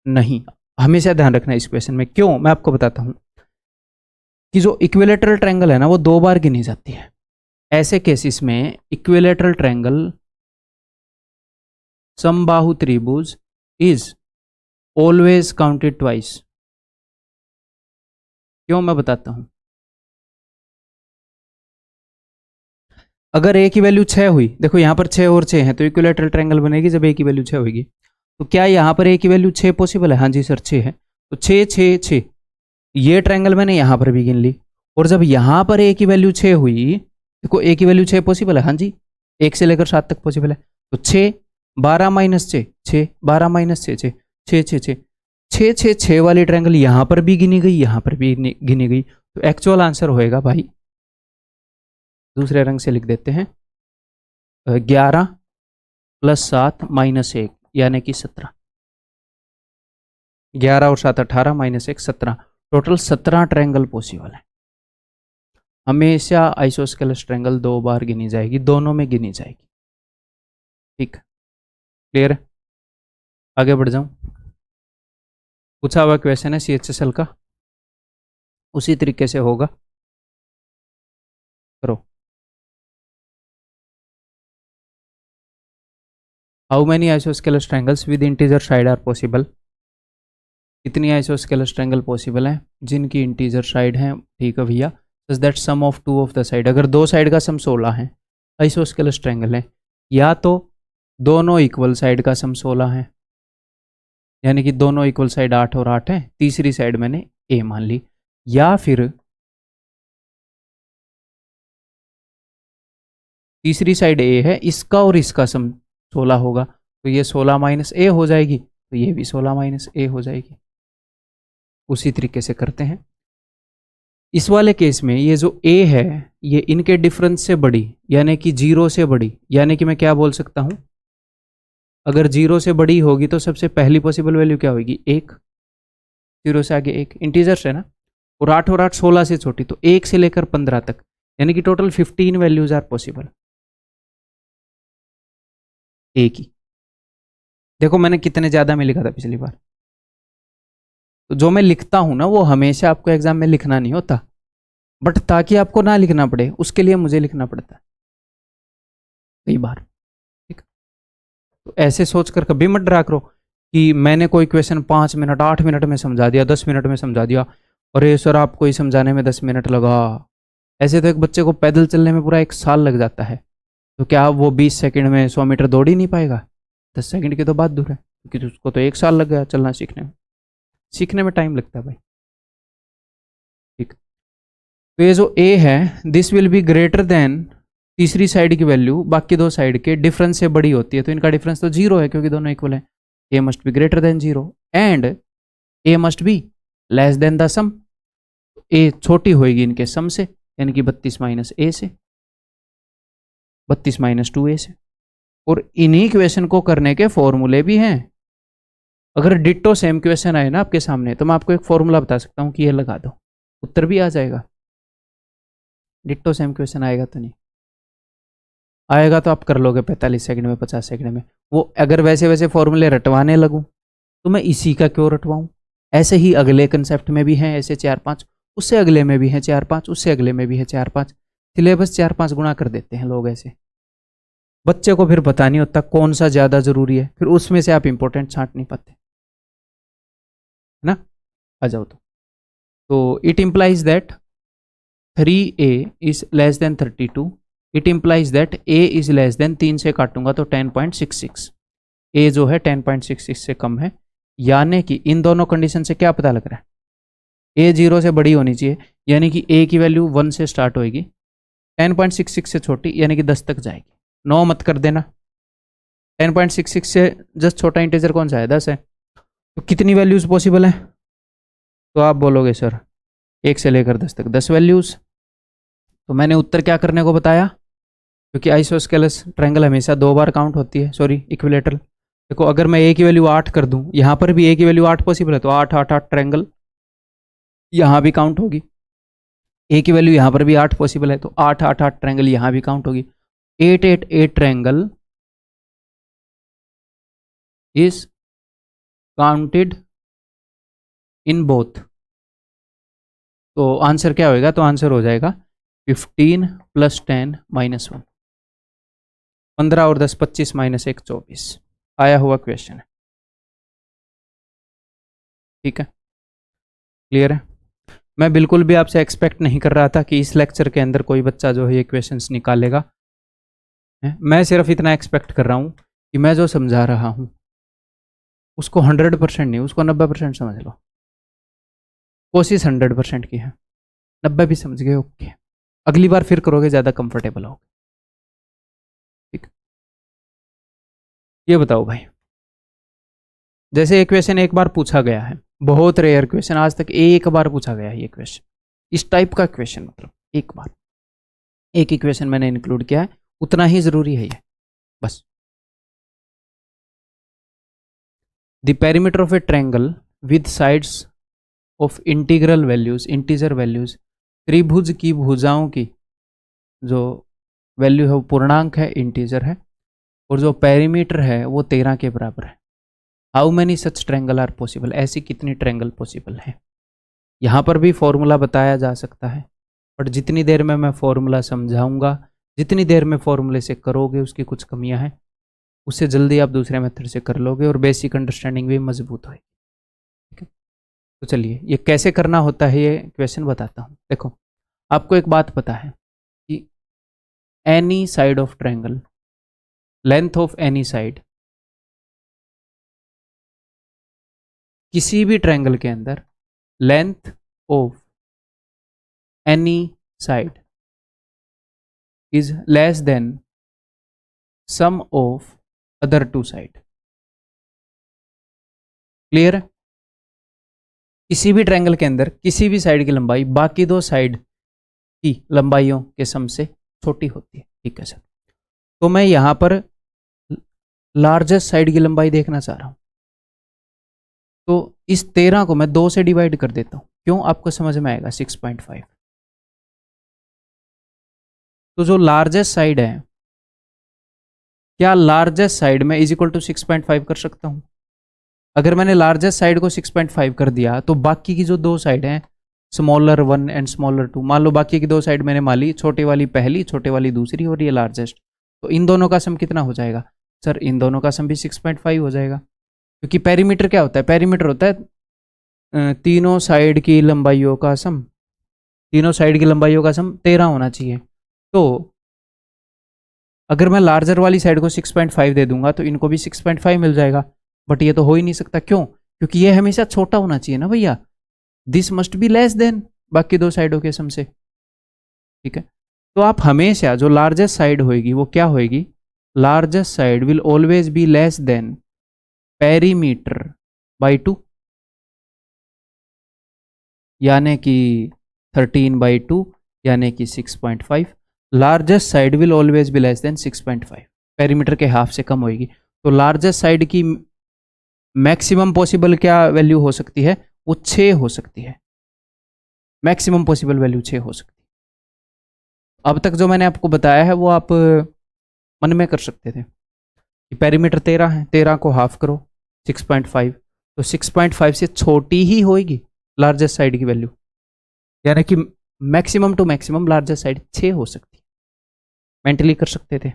नहीं, हमेशा ध्यान रखना इस क्वेश्चन में। क्यों, मैं आपको बताता हूं कि जो इक्विलेटरल ट्रायंगल है ना वो 2 बार गिनी जाती है। ऐसे केसेस में इक्विलेटरल ट्रायंगल समबाहु त्रिभुज इज ऑलवेज काउंटेड ट्वाइस। क्यों, मैं बताता हूं। अगर ए की वैल्यू 6 हुई, देखो यहां पर 6 और 6 है तो इक्विलेटरल ट्रायंगल बनेगी जब ए की वैल्यू 6 होगी। तो क्या यहां पर ए की वैल्यू 6 पॉसिबल है? हाँ जी सर 6 है। तो 6 6 6, ये ट्रायंगल मैंने यहां पर भी गिन ली। और जब यहां पर ए की वैल्यू 6 हुई, देखो ए की वैल्यू 6 पॉसिबल है, हाँ जी 1 से लेकर 7 तक पॉसिबल है। तो 6 12 माइनस 6 6, 12 माइनस 6 6 6 6 6 6 6 6 वाली ट्रायंगल यहां पर भी गिनी गई, यहां पर भी गिनी गई। तो एक्चुअल आंसर होएगा भाई, दूसरे रंग से लिख देते हैं, 11 प्लस 7 माइनस 1 यानी कि 17। 11 और 7 18 माइनस 1 17, टोटल 17 ट्रायंगल पॉसिबल है। हमेशा आइसोस्केलेस ट्रायंगल 2 बार गिनी जाएगी, दोनों में गिनी जाएगी। ठीक, क्लियर है? आगे बढ़ जाऊं। पूछा हुआ क्वेश्चन है CHSL का, उसी तरीके से होगा, करो। How many isosceles triangles with integer side are possible? कितनी आइसोस्केलेस ट्रायंगल पॉसिबल है जिनकी इंटीजर साइड है? ठीक है भैया, such that sum of two of the side, अगर दो साइड का सम 16 है, आइसोस्केलेस ट्रायंगल है, या तो दोनों इक्वल साइड का सम 16 है, यानी कि दोनों इक्वल साइड 8 और 8 है, तीसरी साइड मैंने a मान ली, या फिर तीसरी साइड a है, इसका और इसका सम 16 होगा, तो ये 16 माइनस a हो जाएगी, तो ये भी 16 माइनस a हो जाएगी। उसी तरीके से करते हैं इस वाले केस में। ये जो a है ये इनके डिफरेंस से बड़ी, यानी कि 0 से बड़ी, यानी कि मैं क्या बोल सकता हूं, अगर 0 से बड़ी होगी तो सबसे पहली पॉसिबल वैल्यू क्या होगी, 1। 0 से आगे 1, इंटीजर्स है ना, और 8 और 8 16 से छोटी, तो 1 से लेकर 15 तक, यानी कि total 15 values are possible a की। देखो मैंने कितने ज्यादा में लिखा था पिछली बार। तो जो मैं लिखता हूं ना वो हमेशा आपको एग्जाम में लिखना नहीं होता, बट ताकि आपको ना लिखना पड़े उसके लिए मुझे लिखना पड़ता है कई बार। ठीक, तो ऐसे सोचकर कभी मत डरा करो कि मैंने कोई क्वेश्चन 5 मिनट 8 मिनट में समझा दिया, 10 मिनट में समझा दिया, अरे सर आपको ही समझाने में 10 मिनट लगा। ऐसे तो एक बच्चे को पैदल चलने में पूरा 1 साल लग जाता है, तो क्या वो 20 सेकंड में 100 मीटर दौड़ ही नहीं पाएगा? 10 सेकंड की तो बात दूर है, क्योंकि उसको तो 1 साल लग गया चलना सीखने में टाइम लगता है भाई। ठीक, तो ये जो a है this will be greater then तीसरी साइड की वैल्यू बाकी दो साइड के डिफरेंस से बड़ी होती है, तो इनका डिफरेंस तो जीरो है क्योंकि दोनों इक्वल है। A must be greater than zero and A must be less than the sum. A छोटी होगी इनके सम से, यानी कि 32 माइनस ए से, 32 माइनस 2a से। और इन्हीं क्वेश्चन को करने के फॉर्मूले भी हैं। अगर डिट्टो सेम क्वेश्चन आए ना आपके सामने, तो मैं आपको एक फॉर्मूला बता सकता हूँ कि ये लगा दो, उत्तर भी आ जाएगा। डिट्टो सेम क्वेश्चन आएगा तो नहीं आएगा, तो आप कर लोगे 45 सेकंड में, 50 सेकंड में। वो अगर वैसे वैसे फॉर्मूले रटवाने लगूं तो मैं इसी का क्यों रटवाऊं। ऐसे ही अगले कंसेप्ट में भी हैं ऐसे 4-5, उससे अगले में भी हैं 4-5, उससे अगले में भी है 4-5। सिलेबस 4-5 गुना कर देते हैं लोग ऐसे। बच्चे को फिर पता नहीं होता कौन सा ज़्यादा ज़रूरी है, फिर उसमें से आप इंपॉर्टेंट छांट नहीं पाते, है ना। आ जाओ तो it implies that 3a is less then 32। It implies that a is less than, 3 से काटूंगा तो 10.66। a जो है 10.66 से कम है, यानी कि इन दोनों कंडीशन से क्या पता लग रहा है, a 0 से बड़ी होनी चाहिए, यानी कि a की वैल्यू 1 से स्टार्ट होएगी, 10.66 से छोटी यानी कि 10 तक जाएगी। 9 मत कर देना, 10.66 से जस्ट छोटा इंटीजर कौन सा है, 10 है। तो कितनी वैल्यूज पॉसिबल है, तो आप बोलोगे सर 1 से लेकर 10 तक 10 वैल्यूज। तो मैंने उत्तर क्या करने को बताया, क्योंकि आइसोस्केलस ट्रायंगल हमेशा 2 बार काउंट होती है, सॉरी इक्विलेटरल। देखो अगर मैं a की वैल्यू 8 कर दूं, यहाँ पर भी a की वैल्यू 8 पॉसिबल है, तो 8 8 8 ट्रायंगल यहाँ भी काउंट होगी। a की वैल्यू यहाँ पर भी 8 पॉसिबल है, तो 8 8 8 ट्रायंगल यहाँ भी काउंट होगी। 8 8 8 triangle is counted in both. तो आंसर क्या होएगा, तो आंसर हो जाएगा 15 + 10 - 1, 15 और 10 25 - 1 24 आया हुआ क्वेश्चन है। ठीक है, क्लियर है। मैं बिल्कुल भी आपसे एक्सपेक्ट नहीं कर रहा था कि इस लेक्चर के अंदर कोई बच्चा जो है ये क्वेश्चंस निकालेगा। मैं सिर्फ इतना एक्सपेक्ट कर रहा हूँ कि मैं जो समझा रहा हूँ उसको 100% नहीं, उसको 90% समझ लो। कोशिश 100% की है, 90 भी समझ गए, ओके। अगली बार फिर करोगे, ज़्यादा कंफर्टेबल होगे। ठीक, ये बताओ भाई, जैसे ये क्वेश्चन एक बार पूछा गया है, बहुत रेयर क्वेश्चन, आज तक एक बार पूछा गया है ये क्वेश्चन, इस टाइप का क्वेश्चन, मतलब एक बार, एक ही क्वेश्चन मैंने इंक्लूड किया है, उतना ही जरूरी है ये, बस। The perimeter of a triangle with sides of integral values, integer values, त्रिभुज की भुजाओं की जो वैल्यू है वो पूर्णांक है, इंटीजर है, और जो पेरीमीटर है वो 13 के बराबर है। How many such triangle are possible, ऐसी कितनी ट्रायंगल पॉसिबल है। यहाँ पर भी फॉर्मूला बताया जा सकता है, बट जितनी देर में मैं फॉर्मूला समझाऊंगा, जितनी देर में फॉर्मूले से करोगे उसकी कुछ कमियां हैं, उससे जल्दी आप दूसरे मेथड से कर लोगे और बेसिक अंडरस्टैंडिंग भी मजबूत होगी। ठीक है, तो चलिए ये कैसे करना होता है ये क्वेश्चन बताता हूँ। देखो आपको एक बात पता है कि any side of triangle, length of any side, किसी भी ट्रायंगल के अंदर length of any side is less than sum of other two side. Clear है, किसी भी ट्रायंगल के अंदर किसी भी साइड की लंबाई बाकी दो साइड की लंबाइयों के सम से छोटी होती है। ठीक है सर, तो मैं यहां पर लार्जेस्ट साइड की लंबाई देखना चाह रहा हूं, तो इस 13 को मैं 2 से डिवाइड कर देता हूं, क्यों, आपको समझ में आएगा, 6.5। तो जो लार्जेस्ट साइड है, क्या लार्जेस्ट साइड में इज इक्वल टू 6.5 कर सकता हूं। अगर मैंने लार्जेस्ट साइड को 6.5 कर दिया, तो बाकी की जो दो साइड हैं, स्मॉलर 1 एंड स्मॉलर 2, मान लो बाकी की दो साइड मैंने मान ली, छोटे वाली पहली, छोटे वाली दूसरी, और ये लार्जेस्ट, तो इन दोनों का सम कितना हो जाएगा सर, इन दोनों का सम भी 6.5 हो जाएगा। क्योंकि पेरीमीटर क्या होता है, पेरीमीटर होता है तीनों साइड की लंबाइयों का सम, तीनों साइड की लंबाइयों का सम 13 होना चाहिए। तो अगर मैं लार्जर वाली साइड को 6.5 दे दूंगा तो इनको भी 6.5 मिल जाएगा, बट ये तो हो ही नहीं सकता, क्यों, क्योंकि ये हमेशा छोटा होना चाहिए ना भैया, this must be less then बाकी दो साइडों के सम से। ठीक है, तो आप हमेशा जो लार्जेस्ट साइड होगी वो क्या होगी, largest side will always B less then perimeter by 2, यानी कि 13/2 यानी कि 6.5। Largest side will always B less then 6.5, perimeter के हाफ से कम होगी। तो लार्जेस्ट साइड की मैक्सिमम पॉसिबल क्या वैल्यू हो सकती है, वो 6 हो सकती है। मैक्सिमम पॉसिबल वैल्यू 6 हो सकती है। अब तक जो मैंने आपको बताया है वो आप मन में कर सकते थे कि पेरीमीटर 13 है, 13 को हाफ करो 6.5, तो 6.5 से छोटी ही होगी लार्जेस्ट साइड की वैल्यू, यानी कि maximum to maximum largest side 6 हो सकती है। मेंटली कर सकते थे।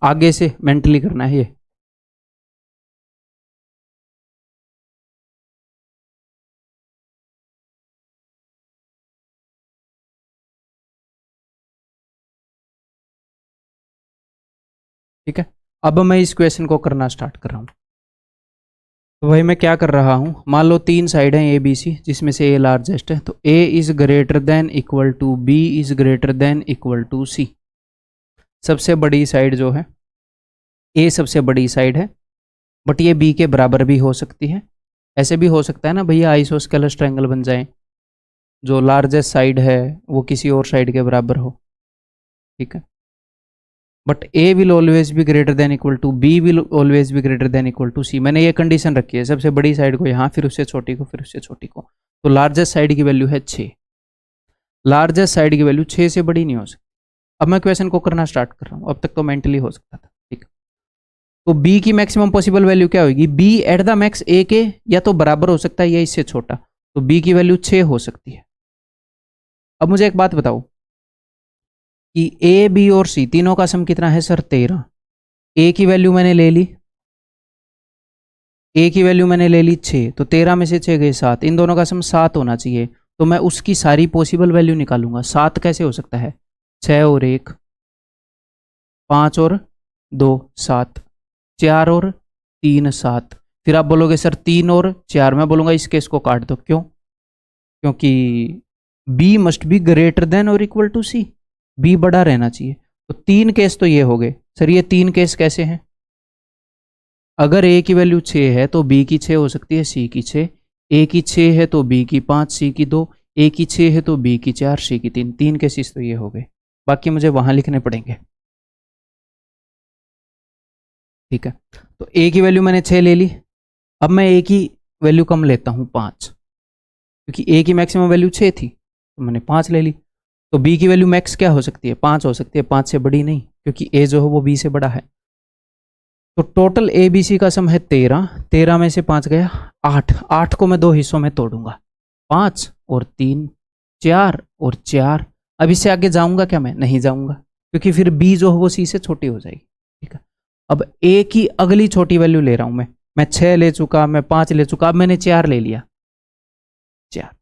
आगे से मेंटली करना है ये। ठीक है, अब मैं इस क्वेश्चन को करना स्टार्ट कर रहा हूं। तो भाई मैं क्या कर रहा हूं, मान लो 3 साइड हैं ए बी सी, जिसमें से ए लार्जेस्ट है, तो A is greater than equal to B is greater than equal to C. सबसे बड़ी साइड जो है ए सबसे बड़ी साइड है, बट ये बी के बराबर भी हो सकती है। ऐसे भी हो सकता है ना भैया, आइसोस्केलस ट्रायंगल बन जाए, जो लार्जेस्ट साइड है वो किसी और साइड के बराबर हो। ठीक है, but A will always be greater than equal to B will always be greater than equal to C. मैंने ये कंडीशन रखी है, सबसे बड़ी साइड को यहाँ, फिर उससे छोटी को, फिर उससे छोटी को। तो लार्जेस्ट साइड की वैल्यू है 6। लार्जेस्ट साइड की वैल्यू 6 से बड़ी नहीं हो सकती। अब मैं क्वेश्चन को करना स्टार्ट कर रहा हूँ, अब तक तो मेंटली हो सकता था। ठीक, तो बी की मैक्सिमम पॉसिबल वैल्यू क्या होगी, बी एट द मैक्स ए के या तो बराबर हो सकता है या इससे छोटा, तो बी की वैल्यू 6 हो सकती है। अब मुझे एक बात बताओ कि ए बी और सी तीनों का सम कितना है सर, 13। ए की वैल्यू मैंने ले ली, ए की वैल्यू मैंने ले ली 6, तो 13 में से 6 गए 7, इन दोनों का सम 7 होना चाहिए। तो मैं उसकी सारी पॉसिबल वैल्यू निकालूंगा। 7 कैसे हो सकता है, 6 और 1, 5 और 2 7, 4 और 3 7। फिर आप बोलोगे सर 3 और 4, मैं बोलूंगा इस केस को काट दो। क्यों, क्योंकि B must be greater than और इक्वल टू सी, बी बड़ा रहना चाहिए। तो 3 केस तो ये हो गए। सर ये 3 केस कैसे हैं, अगर ए की वैल्यू 6 है तो बी की 6 हो सकती है, सी की 6, ए की 6 है तो बी की 5, सी की 2, ए की 6 है तो बी की 4, सी की 3। 3 केसेस तो ये हो गए, बाकी मुझे वहां लिखने पड़ेंगे। ठीक है, तो ए की वैल्यू मैंने 6 ले ली। अब मैं ए की वैल्यू कम लेता हूँ 5, क्योंकि ए की मैक्सिमम वैल्यू 6 थी तो मैंने 5 ले ली। तो बी की वैल्यू मैक्स क्या हो सकती है, 5 हो सकती है, 5 से बड़ी नहीं, क्योंकि ए जो है वो बी से बड़ा है। तो टोटल ए बी सी का सम है 13, 13 में से 5 गया 8, 8 को मैं 2 हिस्सों में तोड़ूंगा, 5 और 3, 4 और 4। अब इससे आगे जाऊंगा क्या, मैं नहीं जाऊंगा, क्योंकि फिर बी जो है वो सी से छोटी हो जाएगी। ठीक है, अब ए की अगली छोटी वैल्यू ले रहा हूं मैं 6 ले चुका, मैं 5 ले चुका, अब मैंने 4 ले लिया, 4।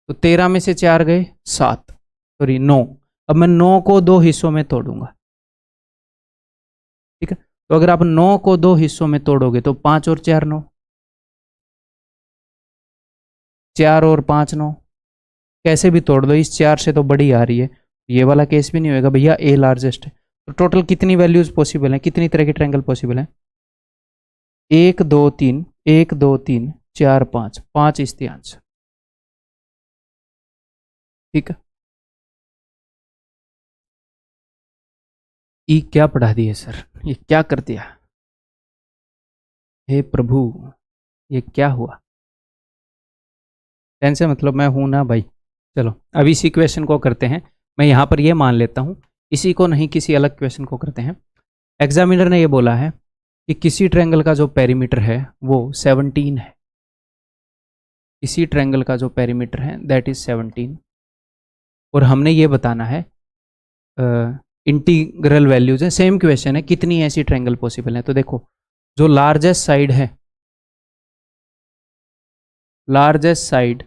तो 13 में से 4 गए 7, सॉरी 9। अब मैं 9 को 2 हिस्सों में तोड़ूंगा। ठीक है, तो अगर आप 9 को 2 हिस्सों में तोड़ोगे तो 5 और 4 9, 4 और 5 9, कैसे भी तोड़ दो, इस 4 से तो बड़ी आ रही है, ये वाला केस भी नहीं होगा भैया, ए लार्जेस्ट है। तो टोटल कितनी वैल्यूज पॉसिबल है, कितनी तरह के ट्रायंगल पॉसिबल है, 1 2 3, 1 2 3 4 5, 5 इज द आंसर। ठीक है, ई क्या पढ़ा दिए सर, ये क्या कर दिया, हे प्रभु ये क्या हुआ। टेंशन मतलब मैं हूं ना भाई। चलो अब इसी क्वेश्चन को करते हैं। मैं यहाँ पर ये मान लेता हूँ, इसी को नहीं किसी अलग क्वेश्चन को करते हैं। एग्जामिनर ने ये बोला है कि किसी ट्रायंगल का जो पेरीमीटर है वो 17 है, किसी ट्रायंगल का जो पेरीमीटर है दैट इज 17, और हमने ये बताना है इंटीग्रल वैल्यूज है। सेम क्वेश्चन है, कितनी ऐसी ट्रायंगल पॉसिबल है। तो देखो जो लार्जेस्ट साइड है, largest side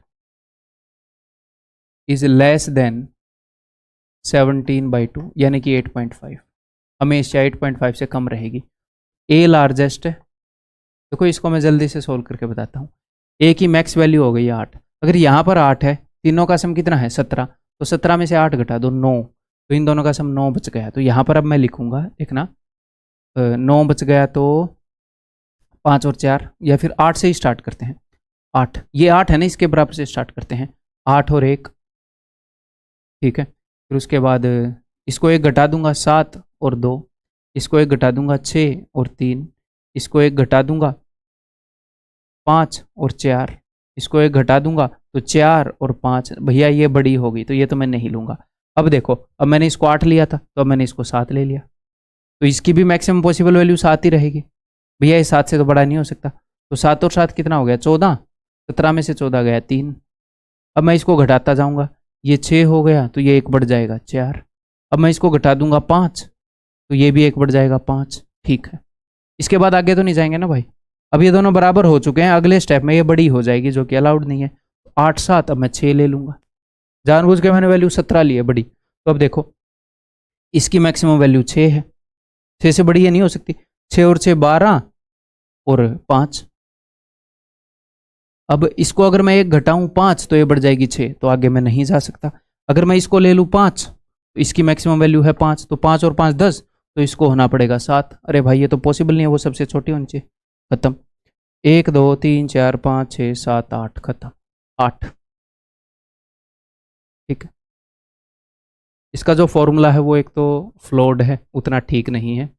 is less then 17/2 यानी कि 8.5, हमेशा 8.5 से कम रहेगी। ए लार्जेस्ट है, देखो इसको मैं जल्दी से सोल्व करके बताता हूँ। ए की मैक्स वैल्यू हो गई 8, अगर यहाँ पर 8 है तीनों का सम कितना है 17, तो 17 में से 8 घटा दो 9, तो इन दोनों का सम 9 बच गया। तो यहाँ पर अब मैं लिखूंगा, देखना 9 बच गया, तो 5 और 4, या फिर 8 से ही स्टार्ट करते हैं। 8, ये 8 है ना, इसके बराबर से स्टार्ट करते हैं। 8 और 1, ठीक है। फिर उसके बाद इसको एक घटा दूंगा 7 और 2, इसको एक घटा दूंगा 6 और 3, इसको एक घटा दूंगा 5 और 4, इसको एक घटा दूंगा तो 4 और 5। भैया ये बड़ी होगी तो ये तो मैं नहीं लूंगा। अब देखो, अब मैंने इसको 8 लिया था तो अब मैंने इसको 7 ले लिया, तो इसकी भी मैक्सिमम पॉसिबल वैल्यू 7 ही रहेगी। भैया ये 7 से तो बड़ा नहीं हो सकता, तो 7 और 7 कितना हो गया 14, 17 में से 14 गया 3। अब मैं इसको घटाता जाऊंगा, ये 6 हो गया तो ये एक बढ़ जाएगा 4। अब मैं इसको घटा दूंगा 5, तो ये भी एक बढ़ जाएगा 5, ठीक है। इसके बाद आगे तो नहीं जाएंगे ना भाई, अब ये दोनों बराबर हो चुके हैं, अगले स्टेप में ये बड़ी हो जाएगी जो कि अलाउड नहीं है। 8 7, अब मैं 6 ले लूंगा, जानबूझ के मैंने वैल्यू 17 ली है बड़ी। तो अब देखो इसकी मैक्सिमम वैल्यू 6 है, 6 से बड़ी ये नहीं हो सकती। 6 और 6 12 और 5। अब इसको अगर मैं एक घटाऊं 5 तो ये बढ़ जाएगी 6, तो आगे मैं नहीं जा सकता। अगर मैं इसको ले लूँ 5 तो इसकी मैक्सिमम वैल्यू है 5, तो 5 और 5 10, तो इसको होना पड़ेगा 7। अरे भाई ये तो पॉसिबल नहीं है, वो सबसे छोटी होनी चाहिए। खत्म, 1 2 3 4 5 6 7 8, खत्म 8, ठीक है। इसका जो फॉर्मूला है वो एक तो फ्लॉड है, उतना ठीक नहीं है,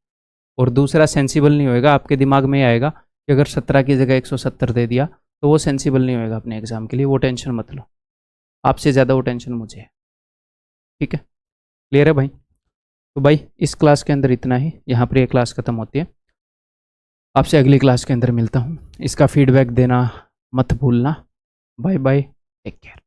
और दूसरा सेंसिबल नहीं होएगा। आपके दिमाग में आएगा कि अगर 17 की जगह 170 दे दिया तो वो सेंसिबल नहीं होएगा अपने एग्जाम के लिए, वो टेंशन मत लो, आपसे ज़्यादा वो टेंशन मुझे है, ठीक है। क्लियर है भाई? तो भाई इस क्लास के अंदर इतना ही, यहाँ पर ये क्लास ख़त्म होती है। आपसे अगली क्लास के अंदर मिलता हूँ, इसका फीडबैक देना मत भूलना। Bye bye, take care.